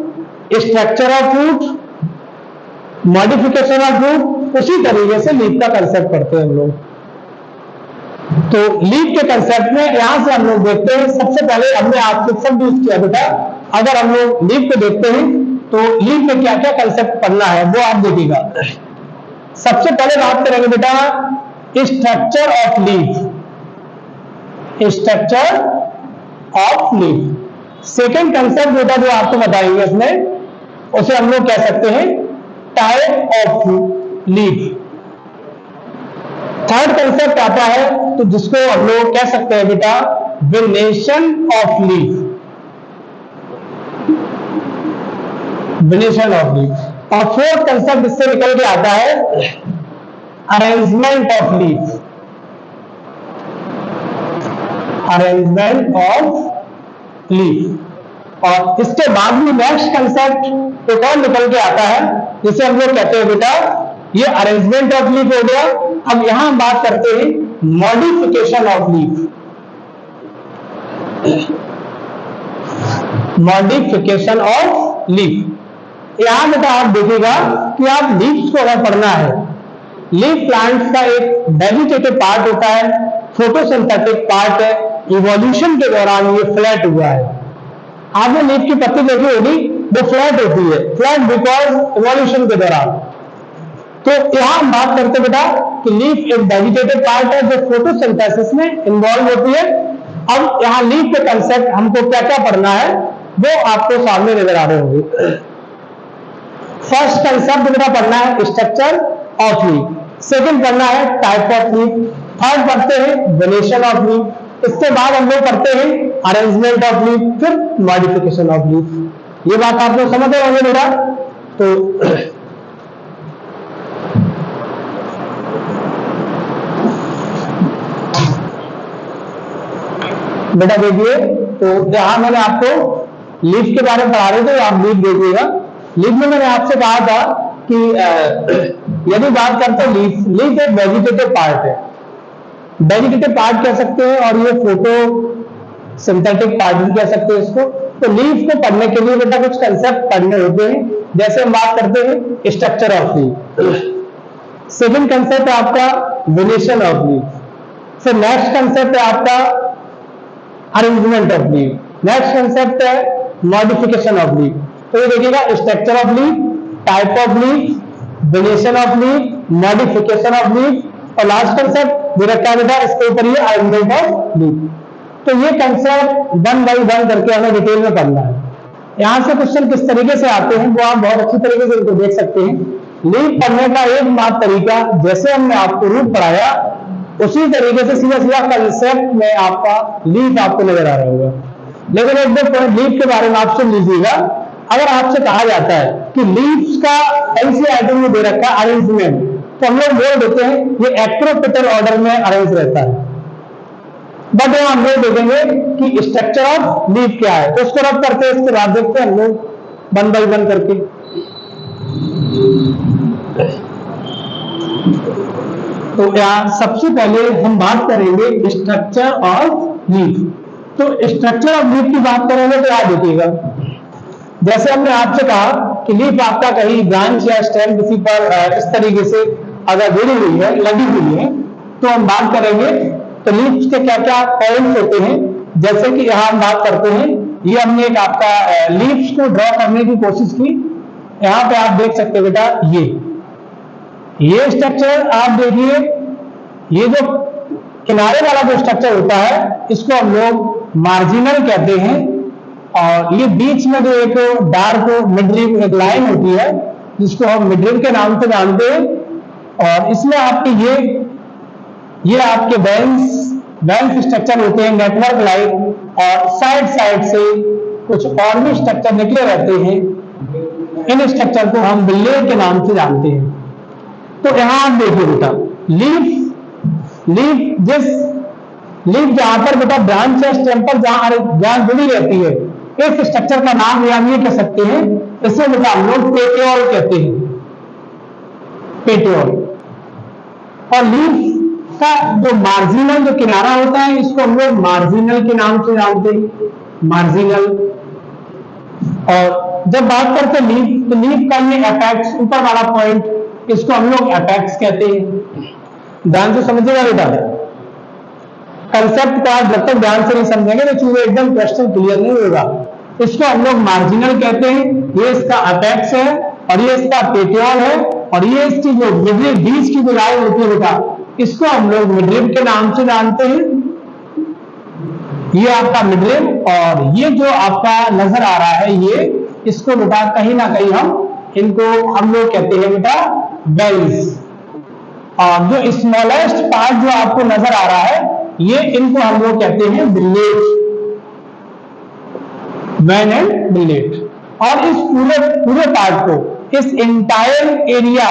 structure of root, modification of root, उसी तरीके से लीफ का कंसेप्ट पढ़ते हैं हम लोग। तो लीफ के कंसेप्ट में यहां से हम लोग देखते हैं, सबसे पहले हमने आपको सब यूज किया बेटा। अगर हम लोग लीफ को देखते हैं तो लीफ में क्या क्या कंसेप्ट पढ़ना है वो आप देखिएगा। सबसे पहले बात करेंगे बेटा structure of leaf, structure of leaf. Second concept बेटा जो आपको बताएंगे इसमें, उसे हम लोग कह सकते हैं type of leaf. Third concept आता है तो जिसको हम लोग कह सकते हैं बेटा variation of leaf, variation of leaf. और फोर्थ कंसेप्ट इससे निकल के आता है arrangement of leaf, arrangement of leaf. और इसके बाद भी नेक्स्ट कंसेप्ट एक और निकल के आता है जिसे हम लोग कहते हैं बेटा, ये अरेंजमेंट ऑफ लीफ हो गया। अब यहां हम बात करते हैं modification of leaf, modification of leaf. यहां बेटा आप देखिएगा कि आप लीव्स को अगर पढ़ना है, लीफ प्लांट्स का एक वेजिटेटिव पार्ट होता है, फोटोसिंथेटिक पार्ट है। इवोल्यूशन के दौरान ये फ्लैट हुआ है। आपने लीफ की पत्ती देखी होगी, वो फ्लैट होती है, फ्लैट बिकॉज इवोल्यूशन के दौरान। तो यहां हम बात करते बेटा कि लीफ एक वेजिटेटिव पार्ट है जो फोटोसिंथेसिस में इन्वॉल्व होती है। अब यहां लीफ के कंसेप्ट हमको क्या क्या पढ़ना है वो आपको सामने नजर आ रहे होंगे। फर्स्ट कंसेप्ट बेटा पढ़ना है स्ट्रक्चर ऑफ लीफ, सेकंड पढ़ना है टाइप ऑफ लीफ, थर्ड पढ़ते हैं वेरिएशन ऑफ लीफ, इसके बाद हम लोग पढ़ते हैं अरेंजमेंट ऑफ लीफ, फिर मॉडिफिकेशन ऑफ लीफ। ये बात आप लोग समझ रहे होंगे बेटा। तो बेटा देखिए, तो जहां मैंने आपको लीफ के बारे में पढ़ा रहे थे आप लीफ देखिएगा। लीफ में मैंने आपसे कहा था कि यदि बात करते हैं लीफ एक वेजिटेटिव पार्ट है, वेजिटेटिव पार्ट कह सकते हैं, और ये फोटो सिंथेटिक पार्ट भी कह सकते हैं इसको। तो लीफ को पढ़ने के लिए बेटा कुछ कंसेप्ट पढ़ने होते हैं, जैसे हम बात करते हैं structure of leaf, second concept है आपका वेरिएशन ऑफ लीफ, फिर नेक्स्ट कंसेप्ट है आपका arrangement of leaf, next concept है मॉडिफिकेशन ऑफ लीफ। तो ये देखिएगा structure of leaf, type of leaf, variation of leaf, modification of leaf, और लास्ट कंसेप्ट दे रखा है बेटा इसके ऊपर ये अरेंजमेंट ऑफ लीफ। तो ये कंसेप्ट 1 बाई 1 करके हमें डिटेल में पढ़ना है। यहां से क्वेश्चन किस तरीके से आते हैं वो आप बहुत अच्छी तरीके से इनको देख सकते हैं। लीफ पढ़ने का एकमात्र तरीका, जैसे हमने आपको रूट पढ़ाया उसी तरीके से सीधा सीधा कंसेप्ट में आपका लीफ आपको नजर आ रहा होगा। लेकिन एक दो पॉइंट लीफ के बारे में आप सुन लीजिएगा। अगर आपसे कहा जाता है कि लीव्स का एनसीईआरटी में दे रखा है अरेंजमेंट, तो हम लोग बोल देते हैं ये एक्रोपिटल ऑर्डर में अरेंज रहता है। बट यहां हम लोग देखेंगे कि स्ट्रक्चर ऑफ लीफ क्या है, तो उसको रब करते हैं, इसके बाद देखते हैं हम लोग 1 बाई 1 करके। तो यहां सबसे पहले हम बात करेंगे स्ट्रक्चर ऑफ लीफ। तो स्ट्रक्चर ऑफ लीफ की बात करेंगे तो याद देखिएगा, जैसे हमने आपसे कहा कि लीफ आपका कहीं ब्रांच या स्टेम किसी पर इस तरीके से अगर जुड़ी हुई है, लगी हुई है, तो हम बात करेंगे तो लीफ के क्या क्या पॉइंट्स होते हैं। जैसे कि यहां हम बात करते हैं, ये हमने एक आपका लीव्स को ड्रॉ करने की कोशिश की। यहां पे आप देख सकते हैं बेटा ये स्ट्रक्चर आप देखिए, ये जो किनारे वाला जो स्ट्रक्चर होता है इसको हम लोग मार्जिनल कहते हैं, और ये बीच में जो एक डार्क मिडरिव एक लाइन होती है जिसको हम मिडरिव के नाम से जानते हैं, और इसमें आपके ये आपके वेंस स्ट्रक्चर होते हैं, नेटवर्क लाइन, और साइड साइड से कुछ और भी स्ट्रक्चर निकले रहते हैं। इन स्ट्रक्चर को हम बिल्लेट के नाम से जानते हैं। तो यहां आप देखिए बेटा लीफ जहां पर बेटा ब्रांच या स्टेम पर जहां जुड़ी रहती है, इस स्ट्रक्चर का नाम हम ये कह सकते हैं, इसे बेटा हम लोग पेटियोल कहते हैं, पेटियोल। और लीफ का जो मार्जिनल जो किनारा होता है इसको हम लोग मार्जिनल के नाम से जानते हैं, मार्जिनल। और जब बात करते हैं लीफ, तो लीफ का ये एपेक्स ऊपर वाला पॉइंट इसको हम लोग एपेक्स कहते हैं। ध्यान से समझिएगा बेटा, कंसेप्ट को आप जब तक ध्यान से नहीं समझेंगे तो चीजें एकदम क्वेश्चन क्लियर नहीं होगा। इसको हम लोग मार्जिनल कहते हैं, ये इसका एपेक्स है, और ये इसका पेटियोल है, और ये इसकी जो मिडरिव बीच की जो लाइन होती है बेटा इसको हम लोग मिडरिव के नाम से जानते हैं। ये आपका मिडरिव, और ये जो आपका नजर आ रहा है ये इसको बेटा कहीं ना कहीं हम लोग कहते हैं बेटा वेल्स। और जो स्मॉलेस्ट पार्ट जो आपको नजर आ रहा है ये इनको हम लोग कहते हैं बिल्लेट, वेन एंड बिल्लेट। और इस पूरे पार्ट को, इस इंटायर एरिया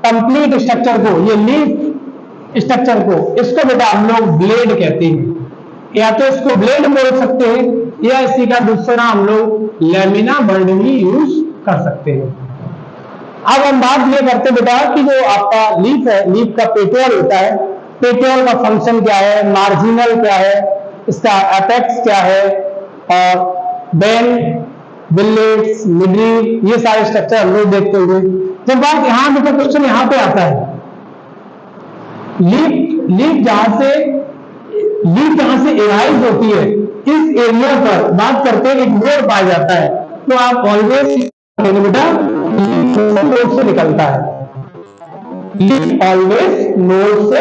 कंप्लीट स्ट्रक्चर को, ये लीफ स्ट्रक्चर को, इसको बेटा हम लोग ब्लेड कहते हैं। या तो इसको ब्लेड बोल सकते हैं, या इसी का दूसरा हम लोग लैमिना वर्ड भी यूज कर सकते हैं। अब हम बात ये करते बेटा कि जो आपका लीफ है, लीफ का पेटियोल होता है, पेटियोल का फंक्शन क्या है, मार्जिनल क्या है, इसका एपेक्स क्या है, और बेन, बिल्लेट्स, मिडरिव, ये सारे स्ट्रक्चर हम लोग देखते हुए जब बात यहां बेटा क्वेश्चन यहां पे आता है, लीफ जहां से एराइज होती है इस एरिया पर बात करते हैं एक नोड पाया जाता है। तो आप ऑलवेज बेटा नोड से निकलता है, लीफ ऑलवेज नोड से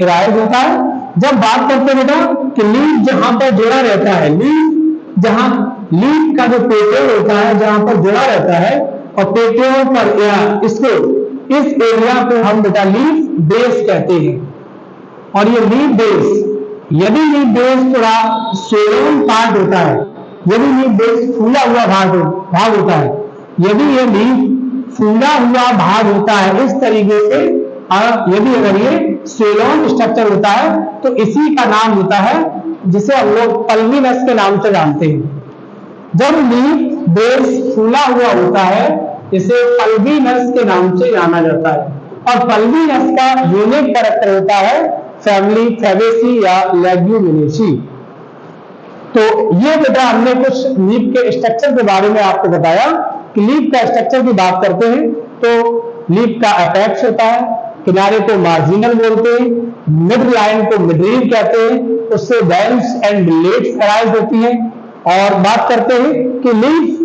एराइज होता है। जब बात करते हैं बेटा कि लीफ जहां पर जुड़ा रहता है, लीफ का जो पेटियोल होता है जहां पर जुड़ा रहता है, और पेटियोल पर इस एरिया को हम बेटा लीफ बेस कहते हैं। और ये लीफ बेस, यदि लीफ बेस थोड़ा सोलन पार्ट होता है, यदि लीफ बेस फूला हुआ भाग होता है, यदि ये लीफ फूला हुआ भाग होता है इस तरीके से, यदि अगर ये सेलोन स्ट्रक्चर होता है तो इसी का नाम होता है जिसे हम लोग पल्विनस के नाम से जानते हैं। जब लीफ बेस फूला हुआ होता है इसे पल्विनस के नाम से जाना जाता है, और पल्विनस का यूनिक कैरेक्टर होता है फैमिली फैबेसी या लेग्यूमिनेसी। तो ये बेटा हमने कुछ लीफ के स्ट्रक्चर के बारे में आपको बताया कि लीफ का स्ट्रक्चर की बात करते हैं तो लीफ का एपेक्स होता है, किनारे को मार्जिनल बोलते हैं, मिड लाइन को मिडरिव कहते हैं, उससे वेन्स एंड बिल्लेट्स अराइज होती है। और बात करते हैं कि लीफ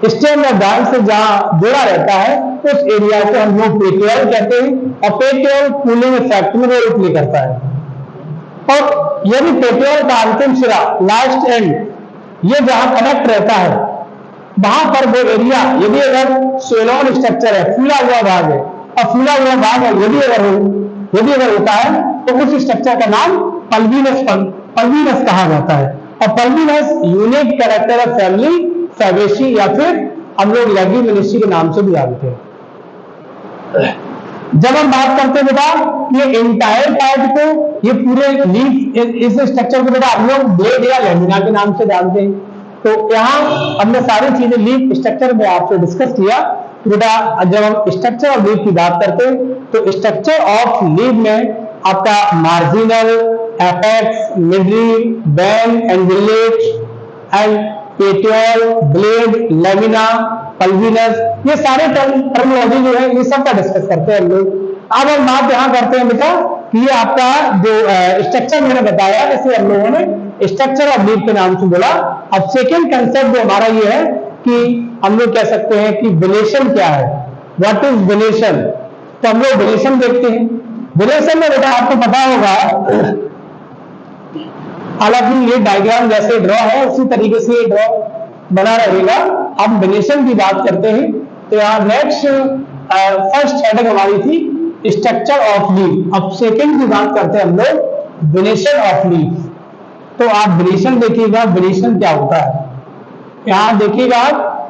स्टेम या ब्रांच से जहां जुड़ा रहता है उस एरिया को हम लोग पेटियोल कहते हैं, और पेटियोल कूलिंग इफेक्ट में रोल प्ले करता है। और यदि पेटियोल का अंतिम सिरा, लास्ट एंड, ये जहां कनेक्ट रहता है, वहां पर वो एरिया यदि अगर स्वेलोन स्ट्रक्चर है, फूला हुआ भाग है, और फूला हुआ भाग है यदि अगर होता है, तो उस स्ट्रक्चर का नाम पल्विनस कहा जाता है। और pulvinus unique character of family Fabaceae, या फिर हम लोग लेग्यूमिनेसी के नाम से भी जानते हैं। जब हम बात करते हैं बेटा ये इंटायर पार्ट को, ये पूरे लीफ, इस स्ट्रक्चर को बेटा हम लोग ब्लेड या लेमिना के नाम से जानते हैं। तो यहाँ हमने सारी चीजें लीफ स्ट्रक्चर में आपसे डिस्कस किया। तो बेटा जब हम स्ट्रक्चर ऑफ लीफ की बात करते हैं, तो स्ट्रक्चर ऑफ लीफ में आपका marginal, apex, middle, when and village and petiole, blade, lamina, pulvinus, ये सारे टर्मिनोलॉजी जो है ये सब का डिस्कस करते हैं हम लोग। अब हम बात यहाँ करते हैं बेटा कि ये आपका जो स्ट्रक्चर मैंने बताया, इसे हम लोगों ने स्ट्रक्चर ऑफ लीफ के नाम से बोला। अब सेकेंड कंसेप्ट जो हमारा ये है कि हम लोग कह सकते हैं कि वेनेशन क्या है, व्हाट इज वेनेशन। तो हम लोग वेनेशन देखते हैं। वेनेशन में बेटा आपको पता होगा, हालांकि ये डायग्राम जैसे ड्रॉ है उसी तरीके से ये ड्रॉ बना रहेगा। हम वेनेशन की बात करते हैं, तो यहाँ नेक्स्ट फर्स्ट हेडिंग हमारी थी स्ट्रक्चर ऑफ लीफ। अब सेकंड की बात करते हैं हम लोग वेनेशन ऑफ लीफ। तो आप वेनेशन देखिएगा, वेनेशन क्या होता है यहाँ देखिएगा,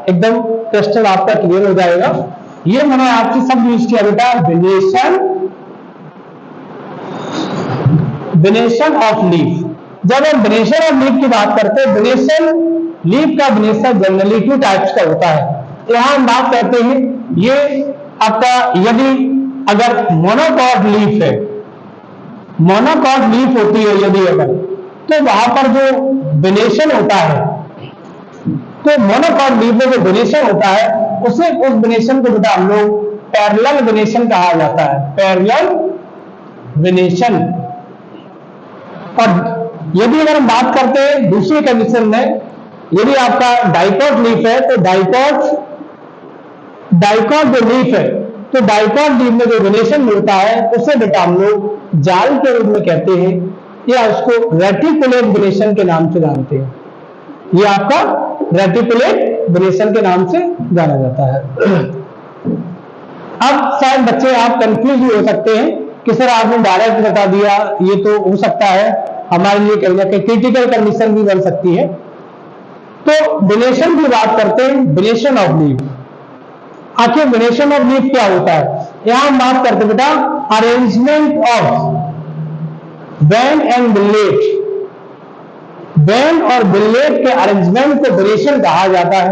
एकदम क्वेश्चन आपका क्लियर हो जाएगा। ये मैंने आपसे सब यूज किया बेटा, वेनेशन ऑफ लीफ। जब हम वेनेशन ऑफ लीफ की बात करते हैं, वेनेशन लीफ का वेनेशन जनरली 2 टाइप्स का होता है। यहां हम बात करते हैं, ये आपका यदि अगर मोनोकॉट लीफ है, मोनोकॉट लीफ होती है यदि अगर, तो वहां पर जो वेनेशन होता है, तो मोनोकॉट लीफ में जो वेनेशन होता है उसे, उस वेनेशन को बेटा हम लोग पैरेलल वेनेशन कहा जाता है, पैरेलल वेनेशन। और यदि अगर हम बात करते हैं दूसरी कंडीशन में, यदि आपका डाइकॉट लीफ है, तो डाइकॉट जो लीफ है, तो डाइकॉट लीफ में जो वेनेशन मिलता है उसे बेटा हम लोग जाल के रूप में कहते हैं, या उसको रेटिकुलेट वेनेशन के नाम से जानते हैं। ये आपका रेटिकुलेट वेनेशन के नाम से जाना जाता है। अब शायद बच्चे आप कंफ्यूज भी हो सकते हैं कि सर आपने डायरेक्ट बता दिया, ये तो हो सकता है हमारे लिए कहीं ना कहीं क्रिटिकल कंडीशन भी बन सकती है। तो वेनेशन की बात करते हैं, वेनेशन ऑफ लीफ। आखिर वेनेशन ऑफ लीफ क्या होता है, यहां हम बात करते हैं बेटा arrangement of vein and veinlet. Vein और बिलेट के अरेंजमेंट को वेनेशन कहा जाता है।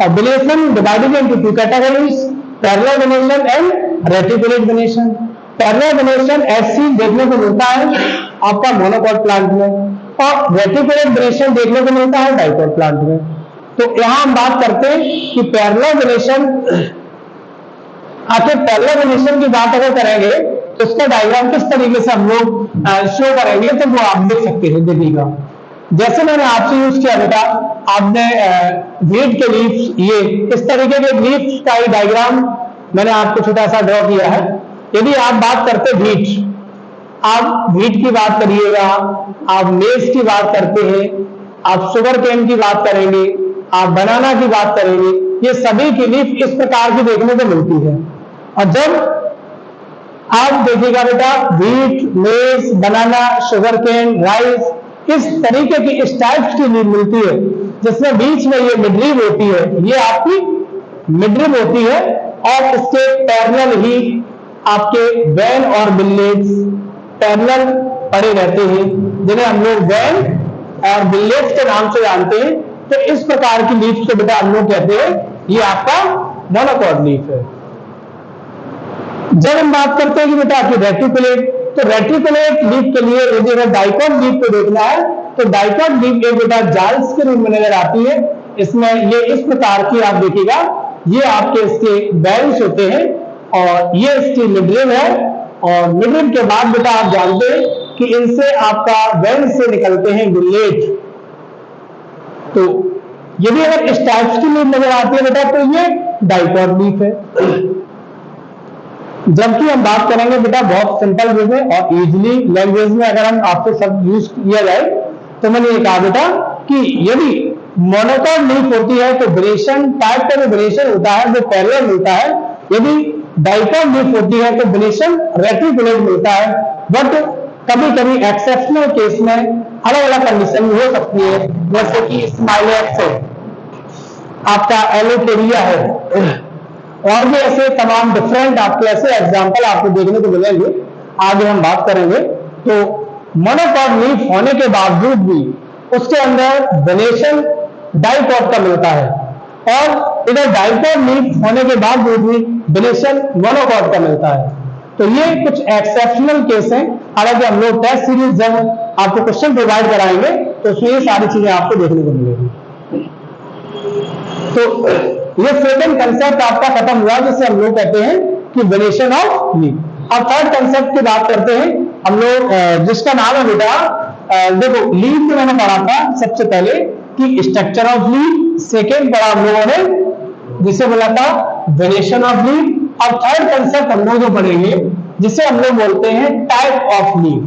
और venation divided into 2 categories, parallel venation and reticulate venation. Parallel venation ऐसी देखने को मिलता है आपका मोनोकॉट प्लांट में, और रेटिकुलेट वेनेशन देखने को मिलता है डाइकॉट प्लांट में। तो यहां हम बात करते हैं कि पैरेलल वेनेशन, आखिर पैरेलल वेनेशन की बात अगर करेंगे तो इसका डायग्राम किस तरीके से हम लोग शो करेंगे, तो वो आप देख सकते हैं, देखिएगा। जैसे मैंने आपसे यूज किया बेटा, आपने वीट के लीफ, ये इस तरीके के लीफ का ही डायग्राम मैंने आपको छोटा सा ड्रॉ किया है। यदि आप बात करते वीट, आप वीट की बात करिएगा, आप मेज की बात करते हैं, आप शुगर केन की बात करेंगे, आप बनाना की बात करेंगे, ये सभी की लीफ इस प्रकार की देखने को मिलती है। और जब आप देखिएगा बेटा वीट, मेज, बनाना, शुगर केन, राइस, इस तरीके की इस टाइप्स की लीफ मिलती है, जिसमें बीच में ये मिडरिब होती है, ये आपकी मिडरिब होती है, और इसके पैरेलल ही आपके वेन और बिलेट्स पैरेलल पड़े रहते हैं, जिन्हें हम लोग वेन और बिलेट्स के नाम से जानते हैं। तो इस प्रकार की लीफ को बेटा हम लोग कहते हैं ये आपका मोनोकॉट लीफ है। जब हम बात करते हैं कि बेटा आपकी रेटिकुलेट, तो रेटिकुलेट लीफ के लिए यदि अगर डाइकॉट लीफ को देखना है, तो डाइकॉट लीफ एक बेटा जाल्स के रूप में नजर आती है। इसमें ये इस प्रकार की आप देखिएगा, ये आपके इसके वेन्स होते हैं, और ये इसकी मिडरिब है, और मिडरिब के बाद बेटा आप जानते हैं कि इनसे आपका वेन से निकलते हैं बिलेट। तो यदि अगर इस टाइप्स की लीफ नजर आती है बेटा, तो ये डाइकॉट लीफ है। जबकि हम बात करेंगे बेटा बहुत सिंपल वे में और इजीली लैंग्वेज में अगर हम आपसे सब यूज किया जाए तो मैंने ये कहा बेटा कि यदि मोनोकॉट लीफ होती है तो वेरिएशन टाइप का जो वेरिएशन होता है वो पैरेलल मिलता है। यदि डाइकॉट लीफ होती है तो वेरिएशन रेटिकुलेट मिलता है। बट कभी कभी एक्सेप्शनल केस में अलग अलग कंडीशन हो सकती है, जैसे कि स्माइलेक्स है, आपका एलोटेरिया है, और भी ऐसे तमाम डिफरेंट आपके ऐसे एग्जांपल आपको देखने को मिलेंगे, आगे हम बात करेंगे। तो मोनोकॉट लीफ होने के बावजूद भी उसके अंदर वेरिएशन डाइकॉट का मिलता है, और इधर डाइकॉट लीफ होने के बावजूद भी वेरिएशन मोनोकॉट का मिलता है। तो ये कुछ एक्सेप्शनल केस हैं। हालांकि हम लोग टेस्ट सीरीज जब आपको क्वेश्चन प्रोवाइड कराएंगे तो उसमें ये सारी चीजें आपको देखने को मिलेगी। तो ये सेकंड कंसेप्ट आपका खत्म हुआ जिसे हम लोग कहते हैं कि वेरिएशन ऑफ लीफ। अब थर्ड कंसेप्ट की बात करते हैं हम लोग, जिसका नाम है बेटा देखो लीफ में मैंने पढ़ा था सबसे पहले कि स्ट्रक्चर ऑफ लीफ, सेकेंड पढ़ा हम लोगों ने जिसे बोला था वेरिएशन ऑफ लीफ। अब थर्ड कंसेप्ट हम लोग जो पढ़ेंगे जिसे हम लोग बोलते हैं टाइप ऑफ लीफ।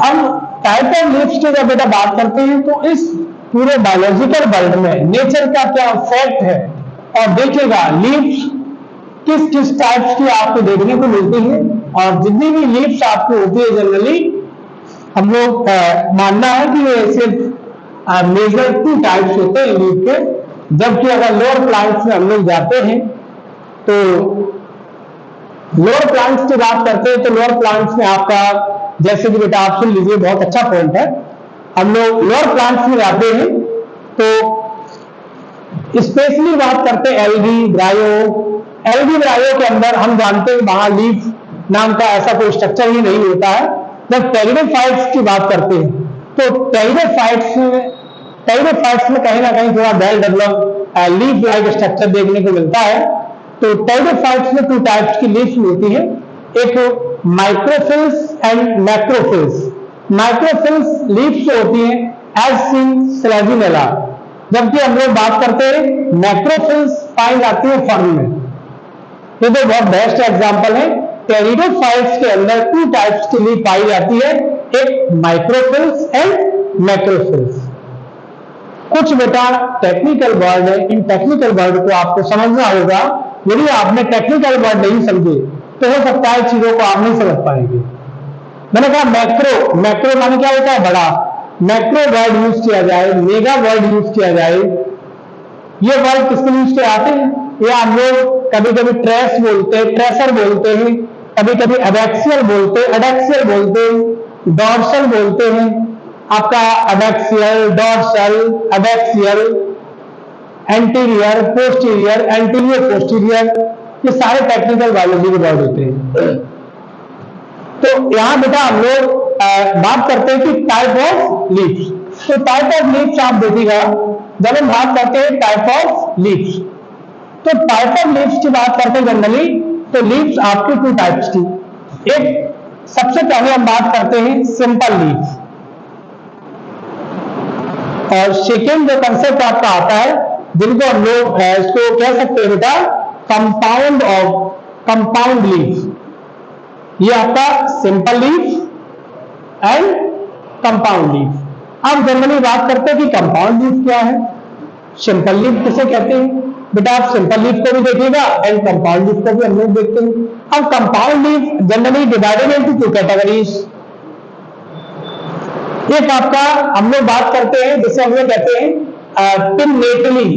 अब टाइप ऑफ लीफ की जब बेटा बात करते हैं तो इस पूरे बायोलॉजिकल वर्ल्ड में नेचर का क्या फैक्ट है, और देखिएगा लीव्स किस किस टाइप्स की आपको देखने को मिलती है, और जितनी भी लीव्स आपको होती है जनरली हम लोग मानना है कि ये सिर्फ मेजर 2 टाइप्स होते हैं लीफ के। जबकि अगर लोअर प्लांट्स में हम लोग जाते हैं तो लोअर प्लांट्स की बात करते हैं तो लोअर प्लांट्स में आपका जैसे कि बेटा आप सुन लीजिए, बहुत अच्छा पॉइंट है। हम लोग लोअर प्लांट्स में जाते हैं तो स्पेशली बात करते हैं एल्गी ब्रायो के अंदर हम जानते हैं वहां लीफ नाम का ऐसा कोई स्ट्रक्चर ही नहीं होता है। जब टेरिडोफाइट्स की बात करते हैं तो टेरिडोफाइट्स में कहीं ना कहीं थोड़ा well develop leaf like structure देखने को मिलता है। तो टेरिडोफाइट्स में 2 टाइप्स की लीफ मिलती है, एक माइक्रोफिल्स एंड मैक्रोफिल्स। माइक्रोफिल्स लीफ जो होती है एज सीन स्लैजिनेला, जबकि हम लोग बात करते हैं मैक्रोफिल्स पाई जाती है फर्न में। ये तो बहुत बेस्ट एग्जांपल है। टेरिडोफाइट्स के अंदर 2 टाइप्स की लीफ पाई जाती है, एक माइक्रोफिल्स एंड मैक्रोफिल्स। कुछ बेटा टेक्निकल वर्ड है, इन टेक्निकल वर्ड को आपको समझना होगा। यदि आपने टेक्निकल वर्ड नहीं समझे तो हो सकता है चीजों को आप नहीं समझ पाएंगे। मैंने कहा मैक्रो माने क्या होता है, बड़ा। मैक्रो वर्ड यूज किया जाए, मेगा वर्ड यूज किया जाए, ये वर्ड किसके यूज किए आते हैं? ये हम लोग कभी कभी ट्रेस बोलते हैं, ट्रेसर बोलते हैं, कभी कभी एडेक्सियल बोलते हैं, एडेक्सियल बोलते हैं, डॉर्सल बोलते हैं, आपका adaxial, dorsal, adaxial, anterior, posterior, anterior posterior, ये सारे टेक्निकल बायोलॉजी के वर्ड होते हैं। तो यहां बेटा हम लोग बात करते हैं कि टाइप ऑफ लीव्स। तो टाइप ऑफ लीव्स आप देखिएगा जब हम बात करते हैं टाइप ऑफ लीव्स, तो टाइप ऑफ लीव्स की बात करते हैं जनरली तो लीव्स आपके 2 टाइप्स की। एक सबसे पहले हम बात करते हैं सिंपल लीव्स, और सेकेंड जो कंसेप्ट आपका आता है जिनको हम लोग इसको कह सकते हैं बेटा कंपाउंड लीव्स। ये आपका simple leaf and compound leaf. अब जनरली बात करते हैं कि कंपाउंड लीफ क्या है, सिंपल लीफ किसे कहते हैं। बेटा आप सिंपल लीफ को भी देखिएगा एंड कंपाउंड लीफ को भी हम लोग देखते हैं। अब compound leaf generally divided into 2 categories. एक आपका हम लोग बात करते हैं जिसे हम लोग कहते हैं pinnately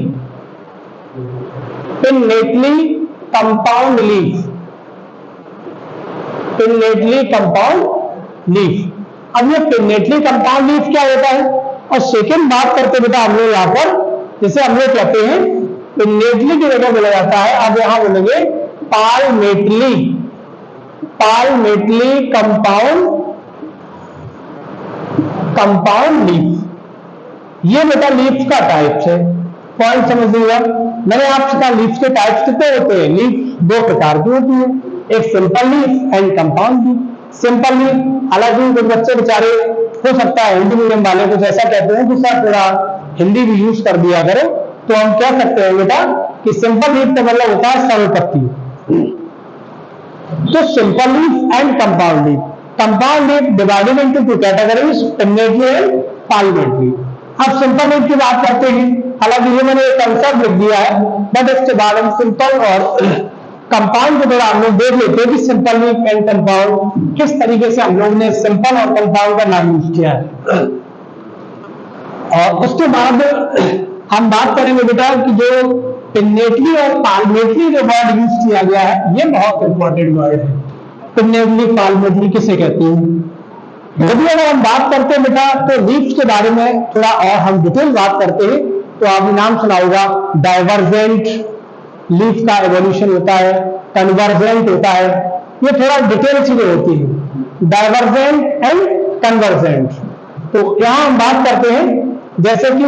compound leaf, pinnately compound leaf. अब ये पिन्नेटली कंपाउंड लीफ क्या होता है, और सेकंड बात करते बेटा हम लोग यहां पर जिसे हम लोग कहते हैं पिन्नेटली की जगह बोला जाता है, अब यहां बोलेंगे पाल्मेटली कंपाउंड लीफ। ये बेटा लीफ का टाइप्स है, पॉइंट समझिएगा। मैंने आपसे कहा लीफ के टाइप्स कितने होते हैं, लीफ 2 प्रकार की होती है, एक simple leaf and compound leaf. Simple leaf हालांकि कुछ बच्चे बेचारे हो सकता है हिंदी मीडियम वाले कुछ ऐसा कहते हैं कि सर थोड़ा हिंदी भी यूज कर दिया करो, तो हम कह सकते हैं बेटा कि सिंपल लीफ का मतलब होता है सरल पत्ती। तो simple leaf and compound leaf, compound leaf divided into two categories, pinnately and palmately. अब सिंपल लीफ की बात करते हैं, हालांकि ये मैंने एक कंसेप्ट लिख दिया है, बट इसके बाद हम सिंपल और कंपाउंड को थोड़ा हम लोग देख लेते हैं कि सिंपल लीफ एंड कंपाउंड किस तरीके से हम लोग ने सिंपल और कंपाउंड का नाम यूज किया है। और उसके बाद हम बात करेंगे बेटा कि जो पिन्नेटली और पाल्मेटली जो वर्ड यूज किया गया है, ये बहुत इंपॉर्टेंट वर्ड है। पिन्नेटली पाल्मेटली किसे कहते हैं। यदि अगर हम बात करते हैं बेटा तो लीव्स के बारे में थोड़ा और हम डिटेल बात करते हैं, तो आपने नाम सुना होगा डाइवर्जेंट लीफ का एवोल्यूशन होता है, कन्वर्जेंट होता है, ये थोड़ा डिटेल चीजें होती है, डाइवर्जेंट एंड कन्वर्जेंट। तो यहां हम बात करते हैं जैसे कि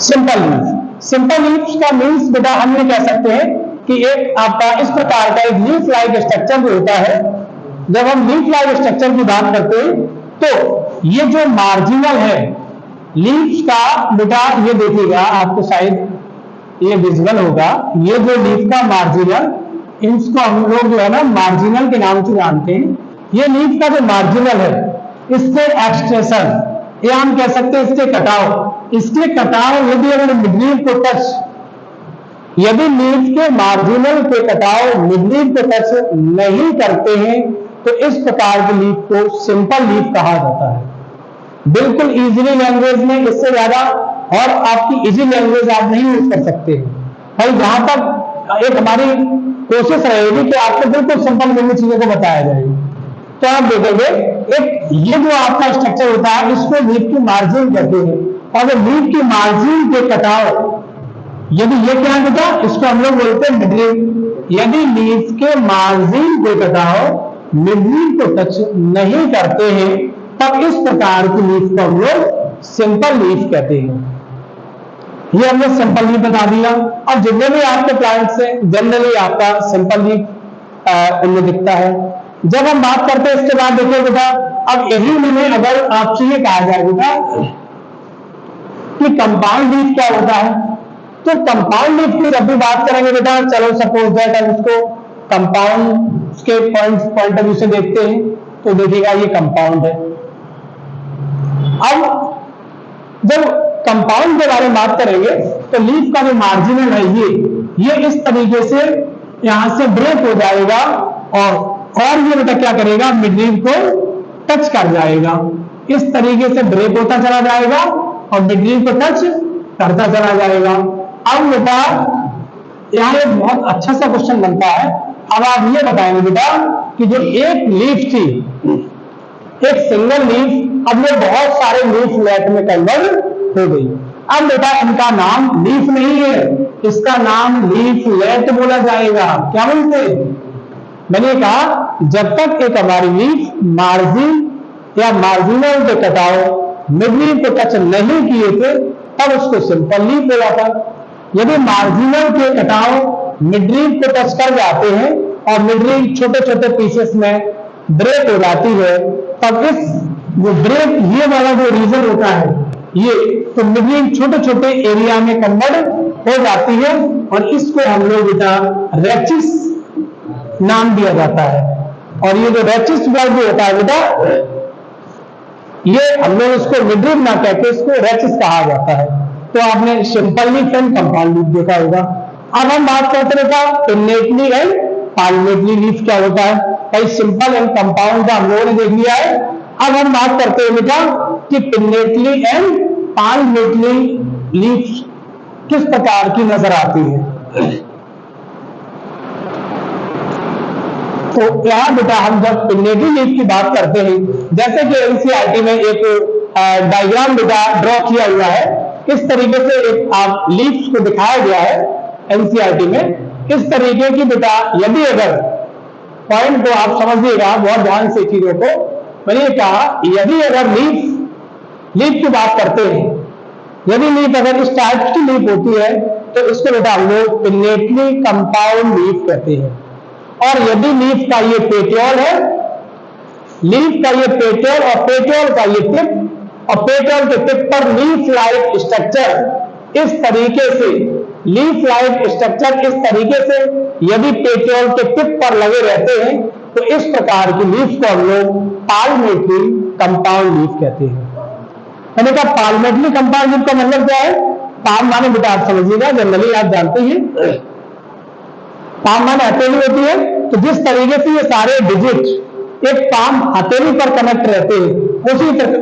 सिंपल लीफ। सिंपल लीव्स का मीन्स बेटा हम ये कह सकते हैं कि एक आपका इस प्रकार का एक लीफ लाइक स्ट्रक्चर जो होता है। जब हम लीफ लाइक स्ट्रक्चर की बात करते हैं तो ये जो मार्जिनल है लीव्स का बेटा, ये देखिएगा आपको शायद ये विजुअल होगा, ये जो लीफ का मार्जिनल, इसको हम लोग जो है ना मार्जिनल के नाम से जानते हैं। ये लीफ का जो मार्जिनल है इसके एक्सटेंशन, या हम कह सकते हैं इसके कटाव, इसके कटाव यदि अगर मिडलीफ को टच, यदि लीफ के मार्जिनल के कटाव मिडलीफ को टच नहीं करते हैं तो इस प्रकार की लीफ को सिंपल लीफ कहा जाता है। बिल्कुल इजीली लैंग्वेज में, इससे ज्यादा और आपकी इजी लैंग्वेज आप नहीं यूज कर सकते भाई। जहां तक एक हमारी कोशिश रहेगी कि आपको बिल्कुल सिंपल वे में चीजों को बताया जाएगा। तो आप देखेंगे एक ये जो आपका स्ट्रक्चर होता है इसको लीफ की मार्जिन कहते हैं, और लीफ की मार्जिन के कटाव, यदि ये क्या है बेटा, इसको हम लोग बोलते हैं मिडलीफ। यदि लीफ के मार्जिन के कटाव मिडलीफ को टच नहीं करते हैं तब इस प्रकार की लीफ को हम लोग सिंपल लीफ कहते हैं। ये हमने सिंपल लीफ बता दिया। अब जितने भी आपके प्लांट्स हैं जनरली आपका सिंपल लीफ उनमें दिखता है। जब हम बात करते हैं इसके बाद देखिए बेटा, अब यही में अगर आपसे ये कहा जाए बेटा कि कंपाउंड लीफ क्या होता है, तो कंपाउंड लीफ की जब भी बात करेंगे बेटा, चलो सपोज दैट हम इसको कंपाउंड के पॉइंट ऑफ व्यू से देखते हैं, तो देखिएगा ये कंपाउंड है। अब जब कंपाउंड के बारे में बात करेंगे तो लीफ का जो मार्जिनल है ये इस तरीके से यहां से ब्रेक हो जाएगा और ये बेटा क्या करेगा, मिडलीफ को टच कर जाएगा। इस तरीके से ब्रेक होता चला जाएगा और मिडलीफ को टच करता चला जाएगा। अब बेटा यहां एक बहुत अच्छा सा क्वेश्चन बनता है। अब आप ये बताएंगे बेटा कि जो एक लीफ थी, एक सिंगल लीफ, अब ये बहुत सारे लीफ लेट में कन्वर्ट हो गई। अब बेटा इनका नाम लीफ नहीं है, इसका नाम लीफ लेट बोला जाएगा। क्या बोलते हैं, मैंने कहा जब तक एक हमारी लीफ मार्जिन या मार्जिनल के कटाव मिडलीफ को टच नहीं किए थे तब उसको सिंपल लीफ बोला था। यदि मार्जिनल के कटाव मिडलीफ को टच कर जाते हैं और मिडलीफ छोटे छोटे पीसेस में ब्रेक हो जाती है तब इस वो ब्रेक ये वाला जो रीजन होता है ये, तो मिडलीफ छोटे छोटे एरिया में कन्वर्ट हो जाती है और इसको हम लोग बेटा रेचिस नाम दिया जाता है। और ये जो रेचिस वर्ड भी होता है बेटा, ये हम लोग इसको मिडलीफ ना कहते इसको रेचिस कहा जाता है। तो आपने simple leaf and compound leaf देखा होगा। अब हम बात करते बेटा पिन्नेटली एंड पाल्मेटली लीफ क्या होता है। भाई सिंपल एंड कंपाउंड का हम लोगों ने देख लिया है। अब हम बात करते हैं बेटा कि पिन्नेटली एंड पाल्मेटली लीफ किस प्रकार की नजर आती है। तो यहां बेटा हम जब पिन्नेटली लीफ की बात करते हैं, जैसे कि एनसीईआरटी में एक डायग्राम बेटा ड्रॉ किया हुआ है, इस तरीके से एक आप लीव्स को दिखाया गया है एनसीईआरटी में। इस तरीके की बेटा यदि अगर पॉइंट को आप समझिएगा बहुत ध्यान से चीजों को, मैंने कहा यदि अगर लीफ की बात करते हैं, यदि लीफ अगर इस टाइप की लीफ होती है तो इसको बेटा हम लोग पिन्नेटली कंपाउंड लीफ कहते हैं। और यदि लीफ का ये पेटियोल है, लीफ का ये पेटियोल और पेटियोल का ये टिप और पेट्रोल के टिप पर लीफ लाइक स्ट्रक्चर इस तरीके से, लीफ लाइक स्ट्रक्चर इस तरीके से यदि पेट्रोल के टिप पर लगे रहते हैं तो इस प्रकार की लीफ को हम लोग पाल्मेटरी कंपाउंड लीफ कहते हैं। मैंने कहा पाल्मेटरी कंपाउंड लीफ का मतलब क्या है? पाम माने बेटा आप समझिएगा, जनरली आप जानते हैं पाम माने हथेली होती है, तो जिस तरीके से ये सारे डिजिट एक पाम हथेली पर कनेक्ट रहते हैं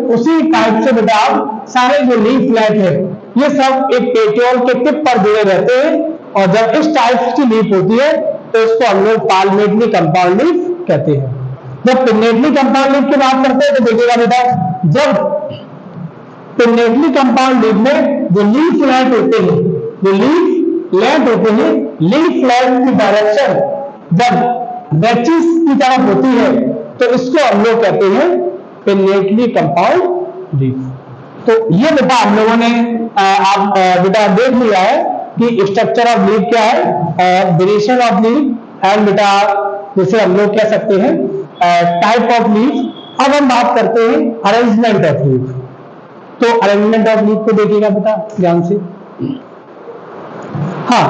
उसी टाइप से बेटा आप सारे जो लीफ लाइट है ये सब एक पेट्रोल के टिप पर जुड़े रहते हैं, और जब इस टाइप की लीफ होती है तो इसको हम लोग पाल्मेटरी कंपाउंड लीफ कहते हैं। जब पिन्नेटली कंपाउंड लीफ की बात करते हैं तो देखिएगा बेटा, जब पिन्नेटली कंपाउंड लीफ में जो लीफ लाइट होते हैं, जो लीफ लाइट होते हैं, लीफ लाइट की डायरेक्शन जब वेचिस की तरफ होती है तो इसको हम लोग कहते हैं पिन्नेटली कंपाउंड लीफ। तो ये बेटा हम लोगों ने आप बेटा देख लिया है कि स्ट्रक्चर ऑफ लीफ क्या है, ड्यूरेशन ऑफ लीफ एंड बेटा जैसे हम लोग कह सकते हैं टाइप ऑफ लीफ। अब हम बात करते हैं अरेंजमेंट ऑफ लीफ। तो अरेंजमेंट ऑफ लीफ को देखिएगा बेटा ध्यान से। हाँ,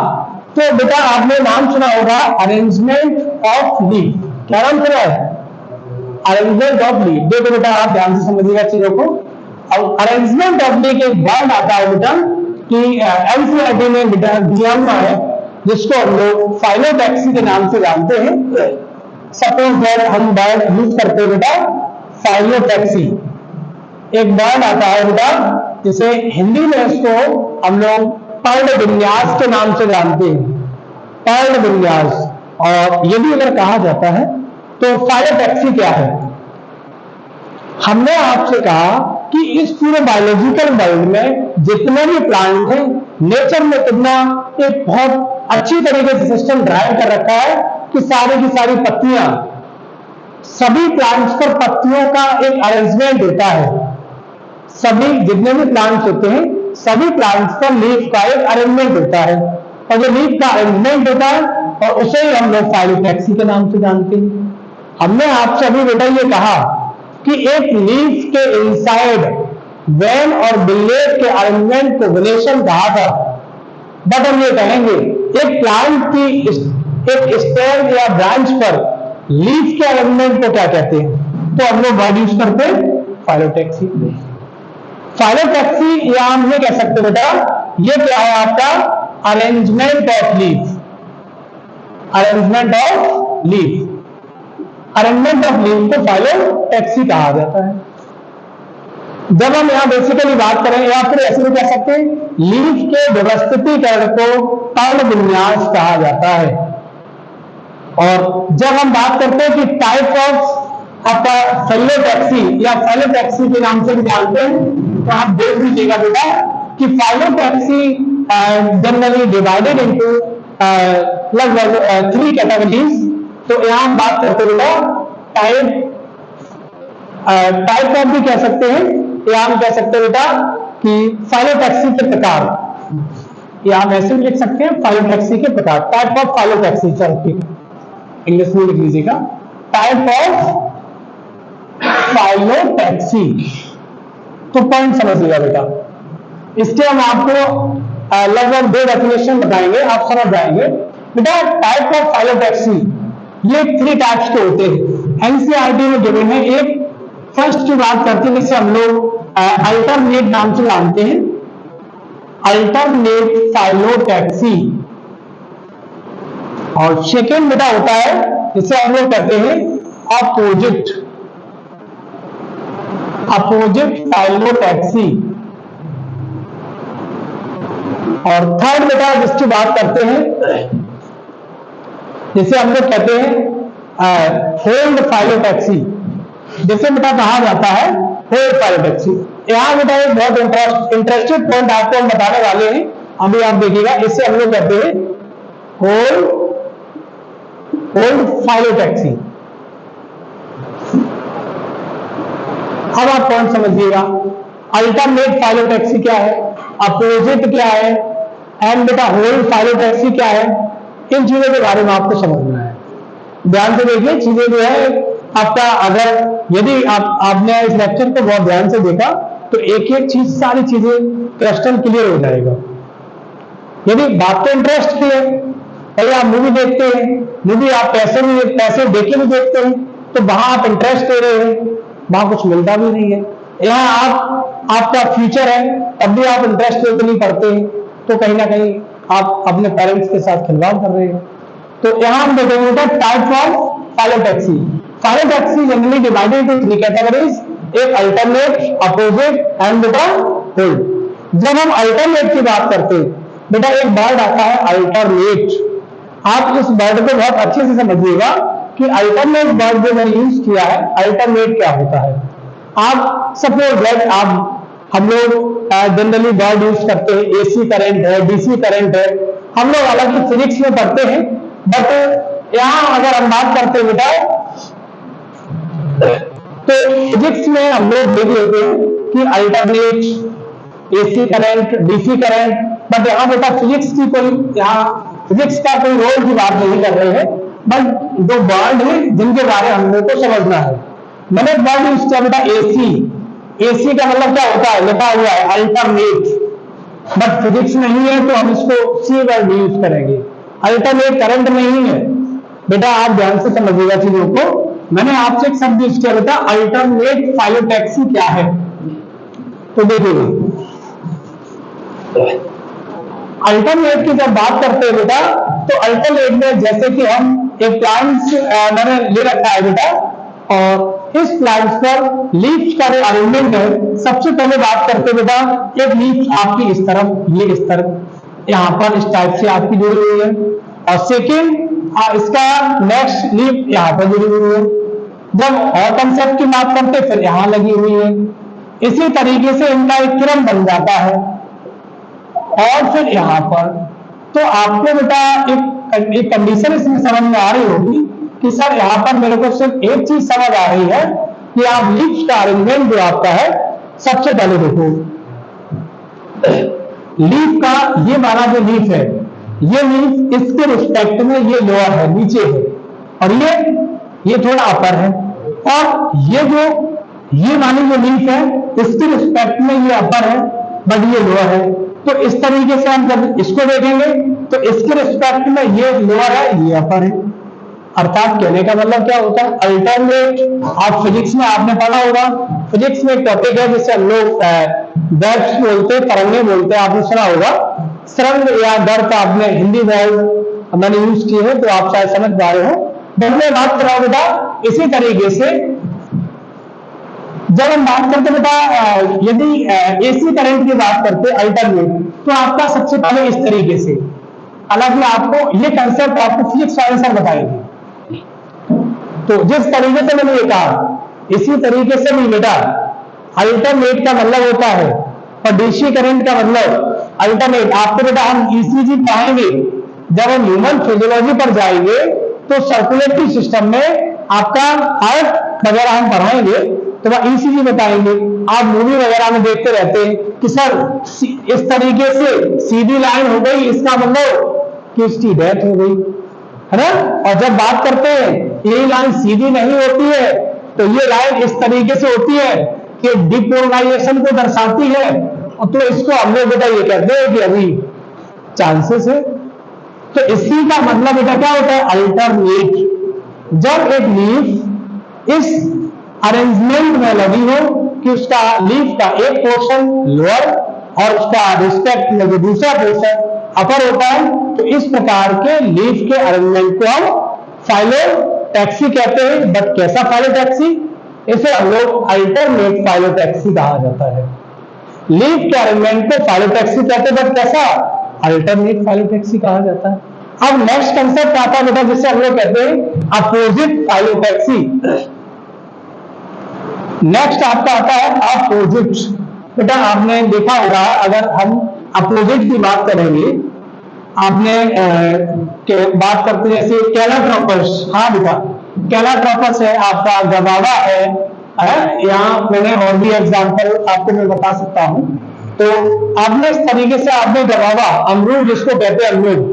तो बेटा आपने नाम सुना होगा अरेंजमेंट ऑफ लीफ। क्या नाम सुना है? Arrangement of leaf. देखो बेटा आप ध्यान से समझिएगा चीजों को। अब अरेंजमेंट ऑफ लीफ एक वर्ड आता है बेटा कि एनसीईआरटी में बेटा दिया हुआ है जिसको हम लोग फाइलोटैक्सी के नाम से जानते हैं। सपोज दैट हम वर्ड यूज करते हैं बेटा फाइलोटैक्सी। एक वर्ड आता है बेटा जिसे हिंदी में इसको हम लोग पर्ण विन्यास के नाम से जानते हैं, पर्ण विन्यास। और यदि अगर कहा जाता है तो फाइलोटैक्सी क्या है? हमने आपसे कहा कि इस पूरे बायोलॉजिकल वर्ल्ड में जितने भी प्लांट हैं, नेचर में कितना एक बहुत अच्छी तरीके से सिस्टम ड्राइव कर रखा है कि सारी की सारी पत्तियां, सभी प्लांट्स पर पत्तियों का एक अरेंजमेंट होता है। सभी जितने भी प्लांट्स होते हैं सभी प्लांट्स पर लीफ का एक अरेंजमेंट होता है, और जो लीफ का अरेंजमेंट होता है और उसे ही हम लोग फाइलोटैक्सी के नाम से जानते हैं। हमने आपसे अभी बेटा ये कहा कि एक लीफ के इनसाइड वेन और बिलेट के अरेंजमेंट को वेनेशन कहा था। बट हम ये कहेंगे एक प्लांट की एक स्टेम या ब्रांच पर लीफ के अरेंजमेंट को क्या कहते हैं? तो हम लोग वर्ड यूज करते हैं फाइलोटैक्सी। फाइलोटैक्सी या हम ये कह सकते बेटा ये क्या है आपका arrangement of leaf. Arrangement of leaf, arrangement of leaf को फाइलोटैक्सी कहा जाता है। जब हम यहां बेसिकली बात करें या फिर ऐसे भी कह सकते हैं लीफ के व्यवस्थितीकरण को पर्ण विन्यास कहा जाता है। और जब हम बात करते हैं कि टाइप ऑफ आपका फाइलोटैक्सी या फाइलोटैक्सी के नाम से भी जानते हैं, तो आप देख लीजिएगा बेटा कि फाइलोटैक्सी जनरली डिवाइडेड इनटू लगभग 3 कैटेगरीज। तो यहां हम बात करते बेटा टाइप ऑफ भी कह सकते हैं, या हम कह सकते हैं बेटा कि फाइलोटैक्सी के प्रकार, या हम ऐसे भी लिख सकते हैं फाइलोटैक्सी के प्रकार। टाइप ऑफ फाइलोटैक्सी, चलो इंग्लिश में लिख लीजिएगा टाइप ऑफ फाइलोटैक्सी। तो पॉइंट समझिएगा बेटा, इसके हम आपको लगभग 2 डेफिनेशन बताएंगे, आप समझ जाएंगे बेटा। टाइप ऑफ फाइलोटैक्सी ये 3 टाइप्स के होते हैं, एनसीईआरटी में गिवन है। एक फर्स्ट की बात करते हैं जिसे हम लोग अल्टरनेट नाम से जानते हैं, अल्टरनेट फाइलोटैक्सी। और सेकेंड बेटा होता है जिसे हम लोग कहते हैं अपोजिट फाइलोटैक्सी। और थर्ड बेटा जिसकी बात करते हैं जिसे हम लोग कहते हैं होल्ड फाइलोटैक्सी, जिसे बेटा कहा जाता है होल्ड फाइलोटैक्सी। यहां बेटा एक बहुत इंटरेस्टिंग पॉइंट आपको हम बताने वाले हैं, अभी आप देखिएगा। इसे हम लोग कहते हैं होल्ड फाइलोटैक्सी। अब आप पॉइंट समझिएगा, अल्टरनेट फाइलोटैक्सी क्या है, अपोजिट क्या है, एंड बेटा होल्ड फाइलोटैक्सी क्या है। इन चीजों के बारे में आपको समझना है। ध्यान से देखिए चीजें जो है आपका, अगर यदि आपने इस लेक्चर को बहुत ध्यान से देखा तो एक एक चीज, सारी चीजें क्रिस्टल क्लियर हो जाएगा। यदि बात तो इंटरेस्ट की है, पहले आप मूवी देखते हैं, मूवी आप पैसे देके भी देखते हैं, तो वहां आप इंटरेस्ट दे रहे हैं, वहां कुछ मिलता भी नहीं है। यहाँ आपका फ्यूचर है, तब भी आप इंटरेस्ट देके नहीं पढ़ते हैं, तो कहीं ना कहीं आप अपने पेरेंट्स के साथ खिलवाड़ कर रहे हैं। तो यहाँ हम देखेंगे type of phyllotaxy. Phyllotaxy generally divided into three categories, एक अल्टरनेट, अपोजिट एंड बेटा होल्ड। जब हम अल्टरनेट की बात करते हैं बेटा, एक वर्ड आता है अल्टरनेट। आप इस वर्ड को बहुत अच्छे से समझिएगा कि अल्टरनेट वर्ड जो मैंने यूज किया है, अल्टरनेट क्या होता है। आप सपोज दैट हम लोग जनरली वर्ड यूज करते हैं, एसी करंट है, डीसी करंट है, हम लोग हालांकि फिजिक्स में पढ़ते हैं, बट यहां अगर हम बात करते हैं बेटा, तो फिजिक्स में हम लोग देख लेते हैं कि alternate, AC current, DC current, but यहाँ बेटा फिजिक्स की कोई, यहाँ फिजिक्स का कोई रोल की बात नहीं कर रहे हैं, बट दो वर्ड है जिनके बारे में हम लोग को समझना है। मैंने एक वर्ड यूज किया बेटा एसी। एसी का मतलब क्या होता है, लिखा हुआ है अल्टरनेट, बट फिजिक्स नहीं है तो हम इसको सी वर्ड यूज करेंगे। अल्टरनेट करंट नहीं है बेटा, आप ध्यान से समझिएगा चीजों को। मैंने आपसे एक शब्द यूज किया बेटा अल्टरनेट फाइलोटैक्सी क्या है, तो देखिएगा अल्टरनेट की जब बात करते हैं बेटा, तो अल्टरनेट में जैसे कि हम एक प्लांट्स मैंने ले रखा है बेटा, और इस प्लांट्स पर लीव्स का जो अरेंजमेंट है, सबसे पहले बात करते हैं बेटा, एक लीफ आपकी इस तरफ, ये इस तरफ, यहाँ पर इस टाइप से आपकी जुड़ी हुई है, और सेकेंड इसका नेक्स्ट लीफ यहाँ पर जुड़ी हुई है। जब और कंसेप्ट की बात करते हैं, फिर यहाँ लगी हुई है। इसी तरीके से इनका एक क्रम बन जाता है, और फिर यहाँ पर तो आपको बेटा एक कंडीशन इसमें समझ में आ रही होगी कि सर यहाँ पर मेरे को सिर्फ एक चीज समझ आ रही है कि आप लीफ का अरेंजमेंट जो आपका है, सबसे पहले देखो लीफ का, ये हमारा जो लीफ है, ये लीफ इसके रिस्पेक्ट में ये लोअर है, नीचे है, और ये थोड़ा अपर है, और ये वाली जो लीफ है इसके रिस्पेक्ट में ये अपर है, बट ये लोअर है। तो इस तरीके से हम जब इसको देखेंगे तो इसके रिस्पेक्ट में ये लोअर है, ये अपर है। अर्थात कहने का मतलब क्या होता है, अल्टरनेट। आप फिजिक्स में आपने पढ़ा होगा, फिजिक्स में एक टॉपिक है जिसे हम लोग दर्श बोलते हैं, तरंगे बोलते हैं, आपने सुना होगा। सरंग या दर्द आपने हिंदी वर्ड मैंने यूज किए हैं, तो आप शायद समझ पा रहे हो। मैं बात कर रहा हूं बेटा इसी तरीके से जब हम बात करते बेटा, यदि एसी करंट की बात करते अल्टरनेट, तो आपका सबसे पहले इस तरीके से, हालांकि आपको ये कंसेप्ट आपको फिजिक्स वाले सर बताएंगे, तो जिस तरीके से मैंने ये कहा इसी तरीके से भी बेटा अल्टरनेट का मतलब होता है, और डीसी करंट का मतलब अल्टरनेट। आपको बेटा हम ईसीजी पढ़ाएंगे, जब हम ह्यूमन फिजियोलॉजी पर जाएंगे तो सर्कुलेटरी सिस्टम में आपका हार्ट वगैरह हम पढ़ाएंगे, तो वह ईसीजी बताएंगे। आप मूवी वगैरह में देखते रहते हैं कि सर इस तरीके से सीधी लाइन हो गई, इसका मतलब कि इसकी डेथ हो गई, है ना। और जब बात करते हैं ये लाइन सीधी नहीं होती है, तो ये लाइन इस तरीके से होती है कि डिपोलराइजेशन को दर्शाती है, तो इसको हम लोग बेटा ये कहते हैं कि अभी चांसेस है। तो इसी का मतलब बेटा क्या होता है, अल्टरनेट। जब एक लीफ इस अरेंजमेंट में लगी हो कि उसका लीफ का एक पोर्शन लोअर और उसका रिस्पेक्ट में जो दूसरा पोर्शन अपर होता है, तो इस प्रकार के लीफ के अरेंजमेंट को हम फाइलोटैक्सी कहते हैं। बट कैसा फाइलोटैक्सी, इसे हम लोग अल्टरनेट फाइलोटैक्सी कहा जाता है। लीफ के अरेंजमेंट को फाइलोटैक्सी कहते हैं, बट कैसा, अल्टरनेट फाइलोटैक्सी कहा जाता है। अब नेक्स्ट कंसेप्ट आता है बेटा जिसे हम लोग कहते हैं अपोजिट फाइलोटैक्सी। नेक्स्ट आपका आता है अपोजिट। बेटा आपने देखा होगा, अगर हम अपोजिट की बात करेंगे, आपने बात करते हैं जैसे कैलाट्रोपस। हाँ बेटा कैलाट्रोपस है, आपका गवावा है, यहाँ मैंने और भी एग्जाम्पल आपको मैं बता सकता हूँ। तो आपने इस तरीके से आपने गवावा, अमरूद जिसको कहते हैं अमरूद,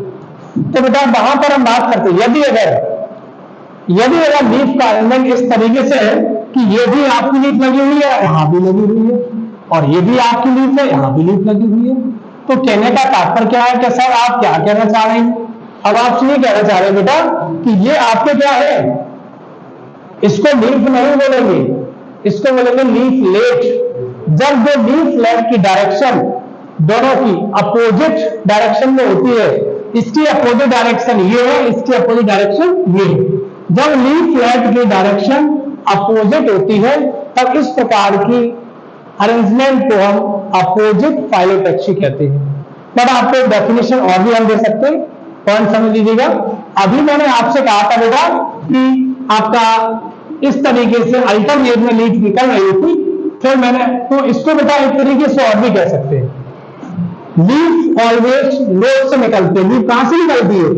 तो बेटा वहां पर हम बात करते हैं यदि अगर लीफ का एलिमेंट इस तरीके से है कि ये भी आपकी लीफ लगी हुई है, यहाँ भी लगी हुई है, और ये भी आपकी लीफ है, यहाँ भी लीफ लगी हुई है। तो कहने का तात्पर्य क्या है कि सर आप क्या कहना चाह रहे हैं? अब आप ये कहना चाह रहे हैं बेटा कि ये आपके क्या है, इसको लीफ नहीं बोलेंगे, इसको बोलेंगे लीफ लेट। जब जो लीफ लेट की डायरेक्शन दोनों की अपोजिट डायरेक्शन में होती है, इसकी अपोजिट डायरेक्शन ये है, इसकी अपोजिट डायरेक्शन ये है। जब लीफ लेट की डायरेक्शन अपोजिट होती है तब इस प्रकार की अरेंजमेंट को हम अपोजिट फाइलोटैक्सी कहते हैं। बट आपको डेफिनेशन और भी हम दे सकते हैं, पॉइंट समझ लीजिएगा। अभी मैंने आपसे कहा था बेटा कि आपका इस तरीके से अल्टरनेट में लीफ निकल रही थी, फिर मैंने तो इसको बेटा एक तरीके से और भी कह सकते हैं, लीफ ऑलवेज नोड से निकलती है। लीफ कहां से निकलती है?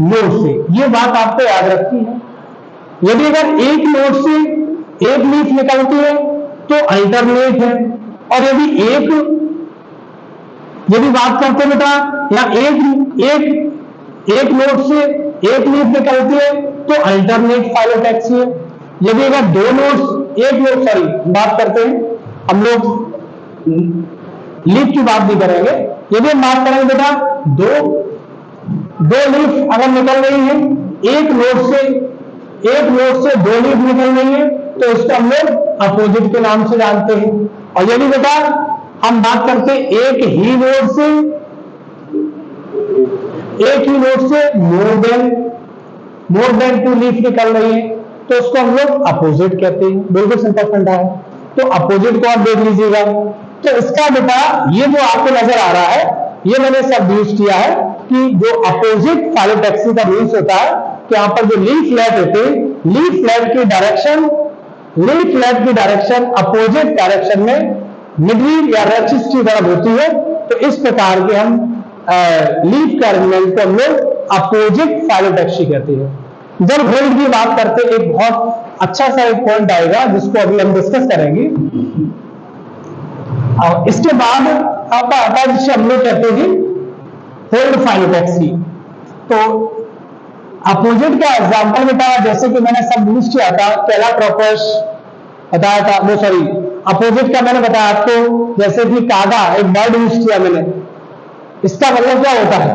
नोड से। ये बात आपको याद रखनी है। यदि अगर एक नोड से एक लीफ निकलती है तो अल्टरनेट है, और यदि बात करते हैं बेटा या एक नोड से एक लीफ निकलती है तो अल्टरनेट फाइलोटैक्सी है। यदि अगर दो नोड्स बात करते हैं, हम लोग लीफ की बात नहीं करेंगे, यदि हम बात करेंगे बेटा दो लीफ अगर निकल रही है, एक नोड से दो लीफ निकल रही है तो इसको हम लोग अपोजिट के नाम से जानते हैं। और यदि बेटा हम बात करते हैं एक ही नोड से मोर देन टू लीफ निकल रही है तो उसको हम लोग अपोजिट कहते हैं। बिल्कुल सिंपल फंडा है। तो अपोजिट को आप देख लीजिएगा। तो इसका बेटा ये जो आपको नजर आ रहा है, ये मैंने सब यूज किया है कि जो अपोजिट फाइलोटैक्सी का मीन्स होता है कि यहां पर जो लीफ लेट होते हैं, लीफ लेट की डायरेक्शन अपोजिट डायरेक्शन में मिडल या रेक्सिस की तरफ होती है। तो इस प्रकार के हम लीफ के अरेंजमेंट को हम लोग अपोजिट फाइलोटैक्सी कहते हैं। जब होल्ड की बात करते हैं, एक बहुत अच्छा सा एक पॉइंट आएगा जिसको अभी हम डिस्कस करेंगे। और इसके बाद आपका आता है जिसे हम लोग कहते हैं होल्ड फाइलोटैक्सी। तो अपोजिट का एग्जांपल बताया, जैसे कि मैंने सब यूज किया था, कैलाट्रोपस बताया था, वो सॉरी अपोजिट का मैंने बताया आपको, जैसे कि कागा एक वर्ड यूज किया मैंने। इसका मतलब क्या होता है?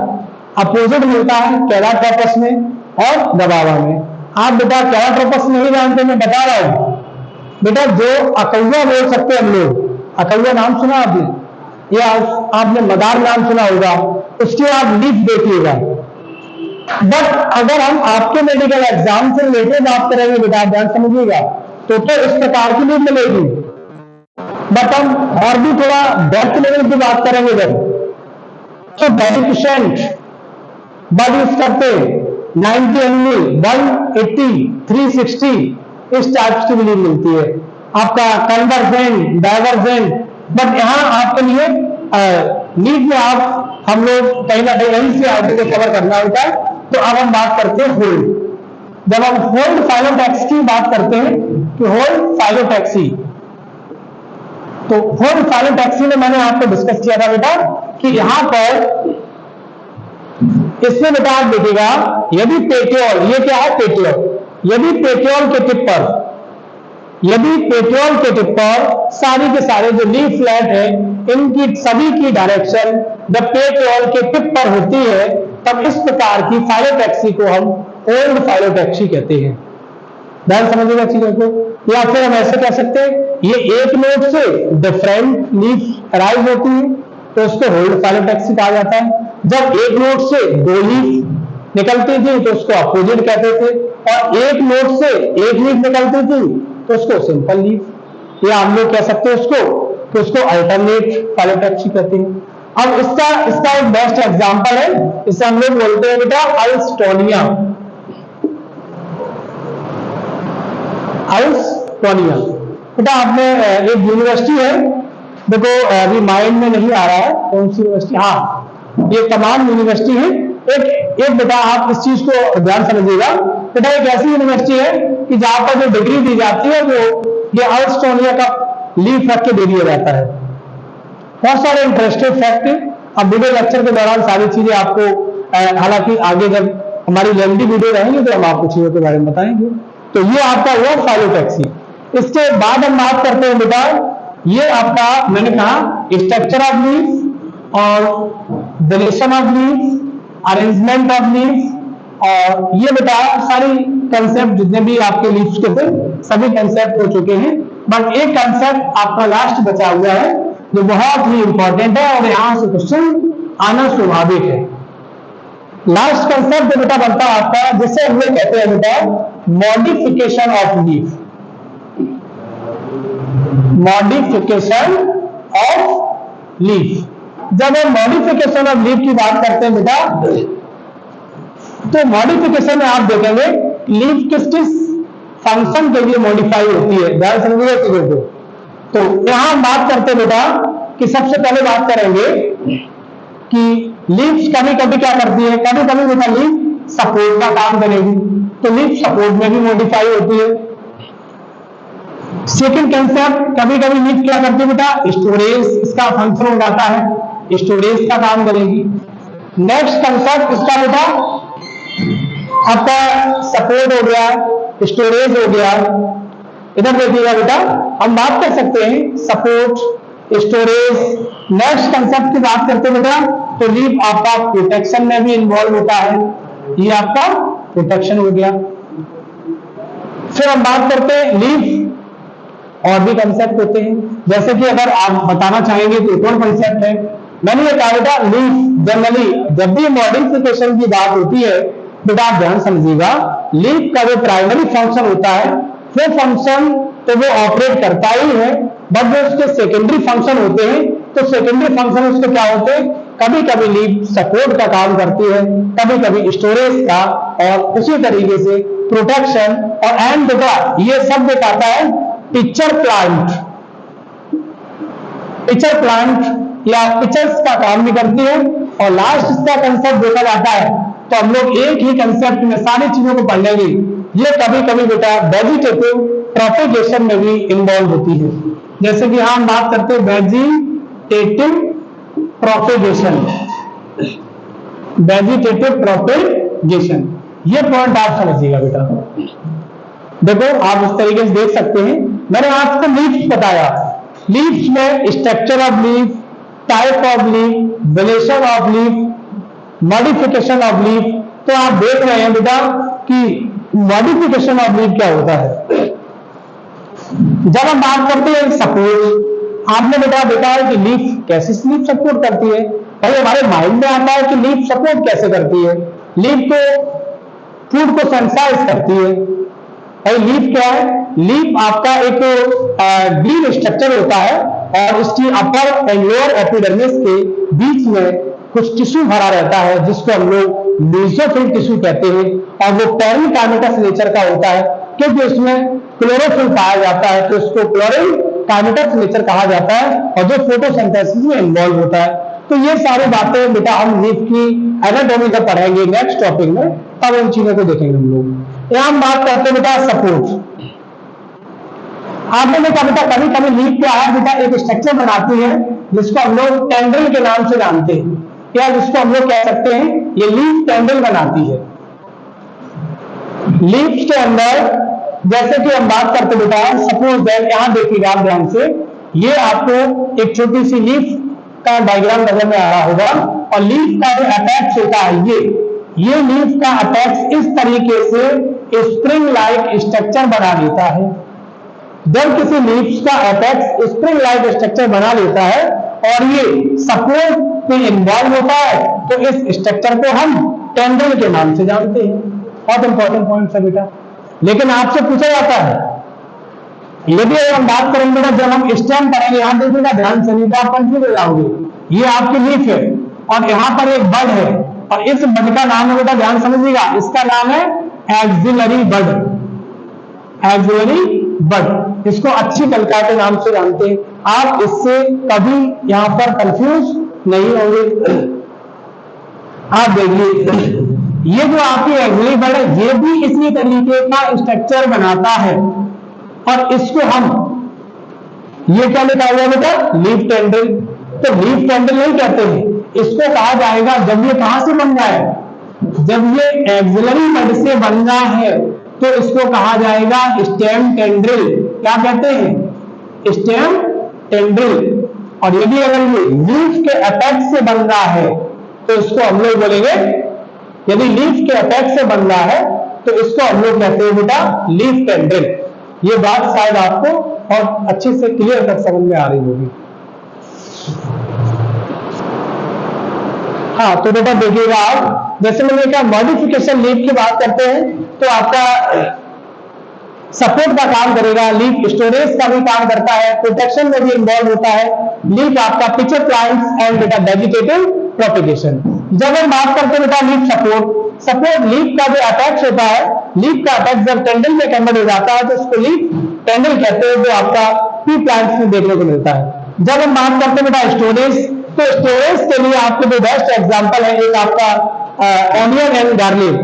अपोजिट मिलता है कैलाट्रोपस में और गवावा में। आप बेटा कैलाट्रोपस नहीं जानते, मैं बता रहा हूं बेटा, जो अकौवा बोल सकते हम लोग, अकौवा नाम सुना आपने, या आपने मदार नाम सुना होगा, उसके आप लीफ देखिएगा। बट अगर हम आपके मेडिकल एग्जाम से रिलेटेड बात करेंगे बेटा, ध्यान समझिएगा, तो इस प्रकार की लीफ मिलेगी। बट हम और भी थोड़ा डेप्थ लेवल की बात करेंगे जब, तो बेनिफिशिएंट बड यूज करते 90 ml, 180, 360 इस टाइप की लीफ मिलती है। आपका कन्वर्जेंट, डाइवर्जेंट, बट यहां आपके लिए लीफ में आप हम लोग कहीं ना कहीं यहीं से आगे को कवर करना होता है। तो अब हम बात करते हैं होल्ड। जब हम होल्ड फाइलोटैक्सी की बात करते हैं कि होल्ड फाइलोटैक्सी, तो होल्ड फाइलोटैक्सी में मैंने आपको डिस्कस किया था बेटा कि यहां पर इसमें बेटा आप देखिएगा, यदि पेट्रोल, ये क्या है पेट्रोल, यदि पेट्रोल के टिप पर सारी के सारे जो लीफ लेट है, इनकी सभी की डायरेक्शन जब पेट्रोल के टिप पर होती है, तब इस प्रकार की फाइलोटैक्सी को हम होल्ड फाइलोटैक्सी कहते हैं। ध्यान समझिएगा चीजों को। या फिर हम ऐसे कह सकते हैं, ये एक नोड से डिफरेंट लीफ अराइज होती है तो उसको होल्ड फाइलोटैक्सी कहा जाता है। जब एक नोड से दो लीफ निकलती थी तो उसको अपोजिट कहते थे, और एक नोड से एक लीफ निकलती थी तो उसको सिंपल लीफ, या हम लोग कह सकते हैं उसको अल्टरनेट फाइलोटैक्सी कहते हैं। अब इसका एक बेस्ट एग्जांपल है, इसे हम लोग बोलते हैं बेटा अल्स्टोनिया। बेटा आपने एक यूनिवर्सिटी है, देखो अभी माइंड में नहीं आ रहा है कौन सी यूनिवर्सिटी, हाँ ये तमाम यूनिवर्सिटी है। एक बेटा आप इस चीज को ध्यान समझिएगा बेटा, एक ऐसी यूनिवर्सिटी है कि जहां पर जो डिग्री दी जाती है वो ये अल्स्टोनिया का लीफ रख के दे दिया जाता है। बहुत सारे इंटरेस्टेड फैक्ट है। अब वीडियो लेक्चर के दौरान सारी चीजें आपको, हालांकि आगे जब हमारी लेंथी वीडियो रहेंगी तो हम आपको चीजों के बारे में बताएंगे। तो ये आपका हुआ फाइलोटैक्सी। इसके बाद हम बात करते हैं बेटा ये आपका मैंने कहा स्ट्रक्चर ऑफ लीफ और deletion of leaf, arrangement of leaf, और ये बेटा सारी कंसेप्ट जितने भी आपके लीव्स के थे सभी कंसेप्ट हो चुके हैं। बट एक कंसेप्ट आपका लास्ट बचा हुआ है जो बहुत ही इंपॉर्टेंट है और यहां से क्वेश्चन आना स्वाभाविक है। लास्ट कंसेप्ट बेटा बनता है आपका जिसे हम लोग कहते हैं बेटा modification of leaf. Modification of leaf. जब हम मॉडिफिकेशन ऑफ लीफ की बात करते हैं बेटा तो मॉडिफिकेशन में आप देखेंगे लीफ किस किस फंक्शन के लिए मॉडिफाई होती है, ध्यान समझिए चीजों को। तो यहां हम बात करते हैं बेटा कि सबसे पहले बात करेंगे कि लीव्स कभी कभी क्या करती है, कभी कभी बेटा लीफ सपोर्ट का काम करेगी, तो लीफ सपोर्ट में भी मॉडिफाई होती है। सेकंड कंसेप्ट, कभी कभी लीफ क्या करती है बेटा स्टोरेज, इसका फंक्शन हो जाता है, स्टोरेज का काम करेगी। नेक्स्ट कंसेप्ट इसका बेटा आपका सपोर्ट हो गया, स्टोरेज हो गया। इधर देखिएगा बेटा हम बात कर सकते हैं सपोर्ट, स्टोरेज। नेक्स्ट कंसेप्ट की बात करते हैं बेटा तो लीफ आपका प्रोटेक्शन में भी इन्वॉल्व होता है, ये आपका प्रोटेक्शन हो गया। फिर हम बात करते हैं लीफ और भी कंसेप्ट होते हैं, जैसे कि अगर आप बताना चाहेंगे तो एक और कंसेप्ट है, मैंने ये कहा बेटा लीफ जनरली जब भी मॉडिफिकेशन की बात होती है बेटा आप ध्यान समझिएगा लीफ का जो प्राइमरी फंक्शन होता है वो फंक्शन तो वो ऑपरेट करता ही है, बट जो उसके सेकेंडरी फंक्शन होते हैं तो सेकेंडरी फंक्शन उसके क्या होते हैं, कभी कभी लीफ सपोर्ट का काम करती है, कभी कभी स्टोरेज का, और उसी तरीके से प्रोटेक्शन। और एंड बेटा ये सब बताता है पिक्चर प्लांट, पिक्चर प्लांट या पिक्चर्स का काम भी करती है। और लास्ट इसका कंसेप्ट देखा जाता है तो हम लोग एक ही कंसेप्ट में सारी चीजों को पढ़ लेंगे, ये कभी कभी बेटा वेजिटेटिव प्रोपेगेशन में भी इन्वॉल्व होती है। जैसे कि हम बात करते हैं वेजिटेटिव प्रोपेगेशन, वेजिटेटिव प्रोपेगेशन, ये पॉइंट आप समझिएगा बेटा। देखो आप इस तरीके से देख सकते हैं, मैंने आपको लीव्स बताया, लीव्स में structure of leaf, type of leaf, variation of leaf, modification of leaf. तो आप देख रहे हैं बेटा कि मॉडिफिकेशन ऑफ लीफ क्या होता है। जब हम बात करते हैं सपोर्ट, आपने बेटा देखा है कि लीफ कैसे लीफ सपोर्ट करती है, भाई हमारे माइंड में आता है कि लीफ सपोर्ट कैसे करती है, लीफ को फूड को सेंसाइज करती है। भाई लीफ क्या है, लीफ आपका एक ग्रीन स्ट्रक्चर होता है और इसकी अपर एंड लोअर एपिडर्मिस के बीच में कुछ टिश्यू भरा रहता है जिसको हम लोग मेसोफिल टिश्यू कहते हैं, और वो पेरिकाइनेटस नेचर का होता है क्योंकि उसमें क्लोरोफिल पाया जाता है, तो उसको क्लोरोकाइनेटस नेचर कहा जाता है और जो फोटोसिंथेसिस में इन्वॉल्व होता है। तो ये सारी बातें बेटा हम लीफ की एनाटॉमी का पढ़ाएंगे नेक्स्ट टॉपिक में, तब उन चीजों को देखेंगे हम लोग। यहां हम बात करते हैं बेटा सपोर्ट। आपने देखा बेटा कभी कभी लीफ क्या है बेटा एक स्ट्रक्चर बनाती है जिसको हम लोग टेंड्रिल के नाम से जानते हैं, या जिसको हम लोग कह सकते हैं ये लीफ टेंड्रिल बनाती है। लीफ के अंदर जैसे कि हम बात करते बेटा सपोज दैट, यहां देखिएगा आप ध्यान से, ये आपको एक छोटी सी लीफ का डायग्राम नजर में आ रहा होगा, और लीफ का जो अटैच होता है ये लीफ का अटैच इस तरीके से स्प्रिंग लाइक स्ट्रक्चर बना लेता है। जब किसी लीफ का अटैच स्प्रिंग लाइक स्ट्रक्चर बना लेता है और ये सपोर्ट में इन्वॉल्व होता है तो इस स्ट्रक्चर को हम टेंड्रिल के नाम से जानते हैं। बहुत इंपॉर्टेंट पॉइंट है बेटा। लेकिन आपसे पूछा जाता है, यदि हम बात करेंगे बेटा जब हम स्टेम पढ़ेंगे, यहां देखिएगा ध्यान से, नहीं आप कंफ्यूज हो जाओगे, ये आपकी लीफ है और यहाँ पर एक बड है, और इस बड का नाम है बेटा ध्यान समझिएगा, इसका नाम है एक्सिलरी बड, एक्सिलरी बड, इसको अच्छी कलिका के नाम से जानते हैं। आप इससे कभी यहां पर कंफ्यूज नहीं होंगे। आप देखिए ये जो आपकी एक्सिलरी बड है ये भी इसी तरीके का स्ट्रक्चर बनाता है, और इसको हम ये क्या लिखा हुआ बेटा लीफ टेंड्रिल। तो लीफ टेंड्रिल नहीं कहते हैं, इसको कहा जाएगा जब ये कहां से बन जाए, जब ये एक्सिलरी बड से बनना है तो इसको कहा जाएगा स्टेम टेंड्रिल। क्या कहते हैं, स्टेम टेंड्रिल, और यदि अगर ये लीफ के अपेक्स से बन रहा है तो इसको हम लोग बोलेंगे, यदि लीफ के अपेक्स से बन रहा है तो इसको हम लोग कहते हैं बेटा लीफ टेंड्रिल। ये बात शायद आपको और अच्छे से क्लियर तक समझ में आ रही होगी। हाँ, तो बेटा देखिएगा आप, जैसे मैंने कहा मॉडिफिकेशन लीफ की बात करते हैं तो आपका सपोर्ट का काम करेगा, लीफ स्टोरेज का भी काम करता है, प्रोटेक्शन में भी इन्वॉल्व होता है। लीफ आपका पिक्चर प्लांट्स एंड बेटा वेजिटेटिव प्रोपेगेशन। जब हम बात करते हैं बेटा लीफ सपोर्ट लीफ का जो अटैच होता है, लीफ का अटैच जब टेंडल में कन्वर्ट हो जाता है तो उसको लीफ टेंडल कहते हैं, जो आपका ट्री प्लांट्स में देखने को मिलता है। जब हम बात करते हैं बेटा स्टोरेज, तो स्टोरेज के लिए आपके जो बेस्ट एग्जांपल है एक आपका onion and garlic.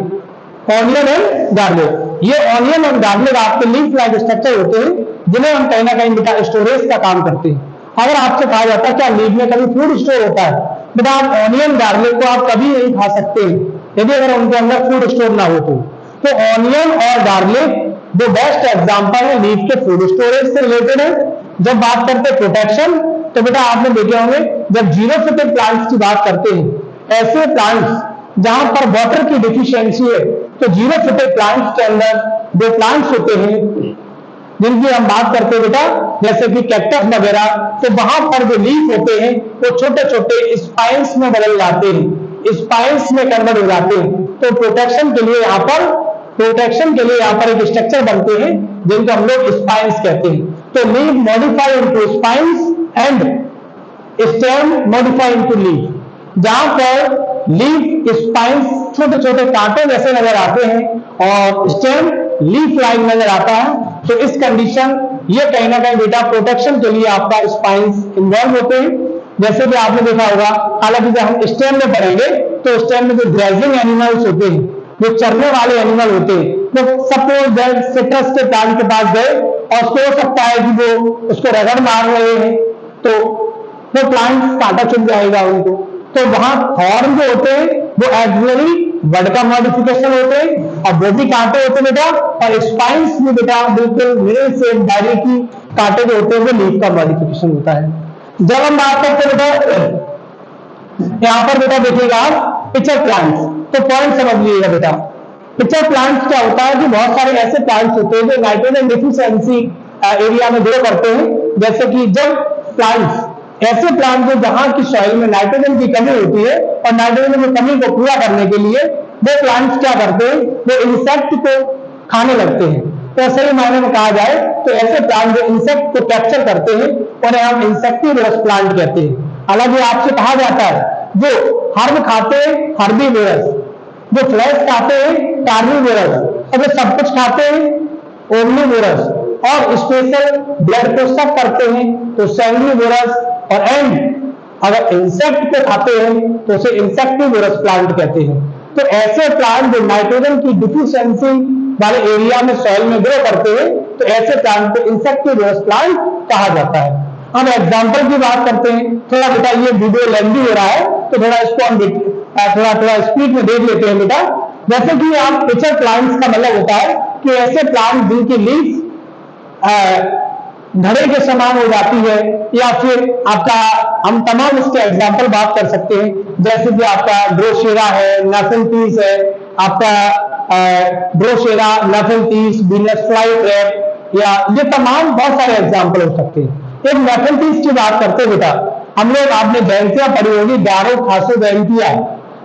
Onion and garlic, ये ऑनियन और गार्लिक आपके लीफ लाइक स्ट्रक्चर होते हैं जिन्हें हम कहीं ना कहीं बेटा स्टोरेज का काम करते हैं। अगर आपसे कहा जाता है क्या लीफ में कभी फूड स्टोर होता है, बेटा आप ऑनियन गार्लिक को आप कभी नहीं खा सकते यदि अगर उनके अंदर फूड स्टोर ना हो तो ऑनियन और गार्लिक जो बेस्ट एग्जांपल है लीफ के फूड स्टोरेज से रिलेटेड है। जब बात करते हैं प्रोटेक्शन, तो बेटा आपने देखे होंगे जब जीरोफिटिक प्लांट्स की बात करते हैं, ऐसे प्लांट्स जहां पर वाटर की डिफिशियंसी है, तो जीरोफिटिक प्लांट्स के अंदर जो प्लांट्स होते हैं जिनकी हम बात करते हैं बेटा जैसे कि कैक्टस वगैरह, तो वहां पर जो लीफ होते हैं वो छोटे छोटे स्पाइन्स में बदल जाते हैं, स्पाइन्स में कन्वर्ट हो जाते हैं। तो प्रोटेक्शन के लिए यहाँ पर एक स्ट्रक्चर बनते हैं जिनको हम लोग स्पाइन्स कहते हैं। तो leaf modify into spines and stem modify into leaf, जहां पर लीफ स्पाइन्स छोटे छोटे कांटे जैसे नजर आते हैं और स्टेम लीफ लाइन नजर आता है, तो इस कंडीशन ये कहीं ना कहीं बेटा प्रोटेक्शन के लिए आपका स्पाइन्स इन्वॉल्व होते हैं। जैसे कि आपने देखा होगा, हालांकि जब हम स्टेम में पढ़ेंगे तो स्टेम में जो ग्रेजिंग एनिमल्स होते हैं, जो चरने वाले एनिमल होते हैं, तो सपोज दैट सिट्रस के प्लांट के पास गए और हो सकता है कि वो उसको रगड़ मार रहे हैं तो वो प्लांट कांटा चुभ जाएगा उनको, तो वहां थॉर्न जो होते हैं वो एक्चुअली वर्ड का मॉडिफिकेशन होते हैं और वो भी कांटे होते हैं बेटा, और स्पाइन्स भी बेटा बिल्कुल मिरर सेम डायरेक्टली कांटे जो होते हैं वो लीफ का मॉडिफिकेशन होता है। जब हम बात करते हैं बेटा यहाँ पर बेटा देखिएगा आप पिक्चर प्लांट्स, तो पॉइंट समझ लीजिएगा बेटा। पिक्चर प्लांट्स क्या होता है कि बहुत सारे ऐसे प्लांट्स होते हैं जो नाइट्रोजन डिफिशियंसी एरिया में ग्रो करते हैं, जैसे कि जब प्लांट्स ऐसे प्लांट जो जहां की सॉइल में नाइट्रोजन की कमी होती है और नाइट्रोजन की कमी को पूरा करने के लिए वो प्लांट्स क्या करते हैं, वो इंसेक्ट को खाने लगते हैं। तो सही मायने में कहा जाए तो ऐसे प्लांट जो इंसेक्ट को कैप्चर करते हैं उन्हें हम इंसेक्टिवोरस प्लांट कहते हैं। हालांकि आपसे कहा जाता है जो हर्ब खाते हैं हर्बीवोरस, जो फ्लैश खाते हैं कार्निवोरस, और जो सब कुछ खाते हैं ओमनिवोरस, और स्पेशल ब्लड को सब करते हैं तो सैंग्निवोरस, और एंड अगर इंसेक्ट को खाते हैं तो उसे इंसेक्टिवोरस प्लांट कहते हैं। तो ऐसे प्लांट जो नाइट्रोजन की डिफिशियंसी वाले एरिया में सॉइल में ग्रो करते हैं तो ऐसे प्लांट को इंसेक्टिवोरस प्लांट कहा जाता है। हम एग्जांपल की बात करते हैं, थोड़ा बेटा ये वीडियो लेंथी हो रहा है तो थोड़ा इसको हम थोड़ा स्पीड में देख लेते हैं बेटा। जैसे कि आप पिक्चर प्लांट्स का मतलब होता है कि ऐसे प्लांट जिनकी लीफ घड़े के समान हो जाती है, या फिर आपका हम तमाम इसके एग्जांपल बात कर सकते हैं, जैसे कि आपका ड्रोसेरा है, नाफिलटीज है, आपका ड्रोसेरा, नाफिलटीज, वीनस फ्लाई ट्रैप, या ये तमाम बहुत सारे एग्जांपल हो सकते हैं। एक नाफिलटीज की बात करते हैं बेटा, हम लोग आपने बैंकिया पढ़ी होगी, गारो खासो बैंकिया,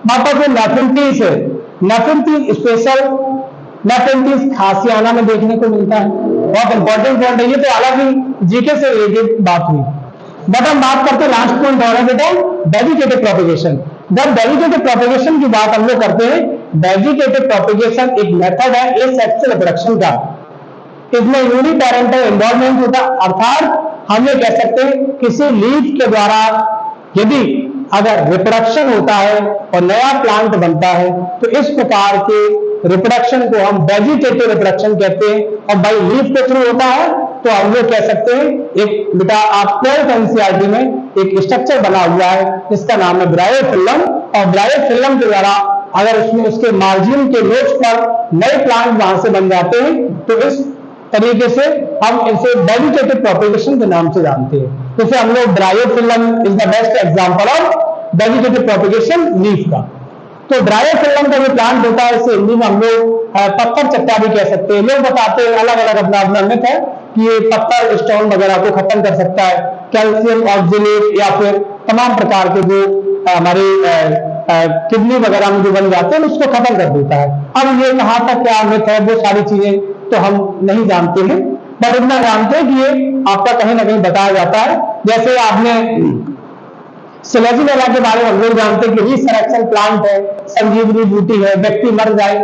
वहां पर जो नाफिलटीज है, नाफिलटीज स्पेशल नाफिलटीज खासियाना में देखने को मिलता है। बहुत इंपॉर्टेंट पॉइंट है ये, तो हालांकि जीके से रिलेटेड बात हुई। बट हम बात करते हैं लास्ट पॉइंट और है बेटा वेजिटेटिव प्रोपेगेशन। जब वेजिटेटिव प्रोपेगेशन की बात हम लोग करते हैं, वेजिटेटिव प्रोपेगेशन एक मेथड है एसेक्सुअल रिप्रोडक्शन का। इसमें यूनिपेरेंटल इन्वॉल्वमेंट होता है, अर्थात हम ये कह सकते हैं किसी लीफ के द्वारा यदि अगर रिप्रोडक्शन होता है और नया प्लांट बनता है तो इस प्रकार के रिप्रोडक्शन को हम वेजिटेटिव रिप्रोडक्शन कहते हैं। और बाई लीफ के थ्रू होता है तो हम लोग कह सकते हैं, एक बेटा आप 12th एनसीईआरटी में एक स्ट्रक्चर बना हुआ है जिसका नाम है ब्रायोफिल्लम, और ब्रायोफिल्लम के द्वारा अगर उसमें उसके मार्जिन के नोट्स पर नए प्लांट वहां से बन जाते हैं तो इस तरीके से हम इसे वेजिटेटिव प्रोपेगेशन के नाम से जानते हैं। जैसे हम लोग bryophyllum is the best example of vegetative propagation leaf का। तो ब्रायोफिल्म का जो प्लांट होता है इसे हिंदी में हम लोग पत्थर चट्टा भी कह सकते हैं। लोग बताते हैं अलग अलग अपना अपना मिथ है कि ये पत्थर स्टोन वगैरह को खत्म कर सकता है, कैल्शियम ऑक्जेलेट या फिर तमाम प्रकार के जो हमारे किडनी वगैरह में जो बन जाते हैं उसको खत्म कर देता है। अब ये कहाँ तक क्या मिथ है वो सारी चीजें तो हम नहीं जानते हैं, पर इतना जानते हैं कि ये आपका कहीं ना कहीं बताया जाता है। जैसे आपने सिलेजिनेला के बारे में हम लोग जानते हैं कि रिसरेक्शन प्लांट है, संजीवनी बूटी है, व्यक्ति मर जाए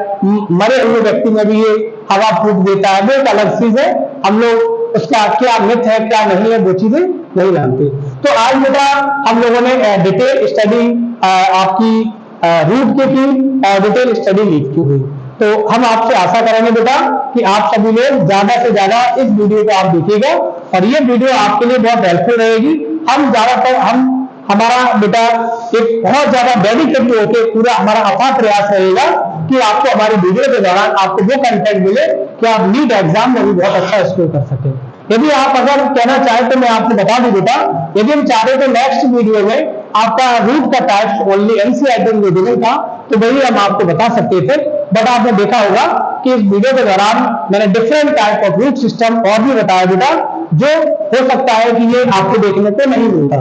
मरे हुए व्यक्ति में भी ये हवा फूक देता है, वो एक अलग चीज है। हम लोग उसका क्या मिथ है क्या नहीं है वो चीजें नहीं जानते। तो आज बेटा हम लोगों ने डिटेल स्टडी आपकी रूट की डिटेल स्टडी लीड की हुई। तो हम आपसे आशा करेंगे बेटा कि आप सभी लोग ज्यादा से ज्यादा इस वीडियो को आप देखिएगा और ये वीडियो आपके लिए बहुत हेल्पफुल रहेगी। हम ज्यादातर हमारा बेटा एक बहुत ज्यादा डेडिकेटेड होकर पूरा हमारा अथाह प्रयास रहेगा कि आपको हमारी वीडियो के दौरान आपको वो कंटेंट मिले कि आप नीट एग्जाम में भी बहुत अच्छा स्कोर कर सके। यदि आप अगर कहना चाहें तो मैं आपको बता दूं बेटा, यदि हम चाह रहे तो नेक्स्ट वीडियो में आपका रूट का टाइप ओनली एनसीईआरटी में देने का तो वही हम आपको बता सकते थे, बट आपने देखा होगा कि इस वीडियो के दौरान मैंने different type of root system और भी बताया बेटा, जो हो सकता है कि ये आपको देखने को नहीं मिलता,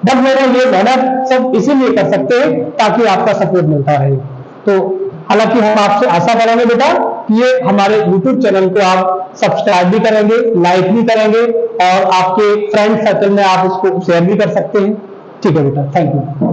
बट मेरे ये मेहनत सब इसीलिए कर सकते हैं ताकि आपका सपोर्ट मिलता रहे। तो हालांकि हम आपसे आशा करेंगे बेटा कि ये हमारे YouTube चैनल को आप सब्सक्राइब भी करेंगे, लाइक भी करेंगे और आपके फ्रेंड सर्कल में आप इसको शेयर भी कर सकते हैं। ठीक है बेटा, थैंक यू।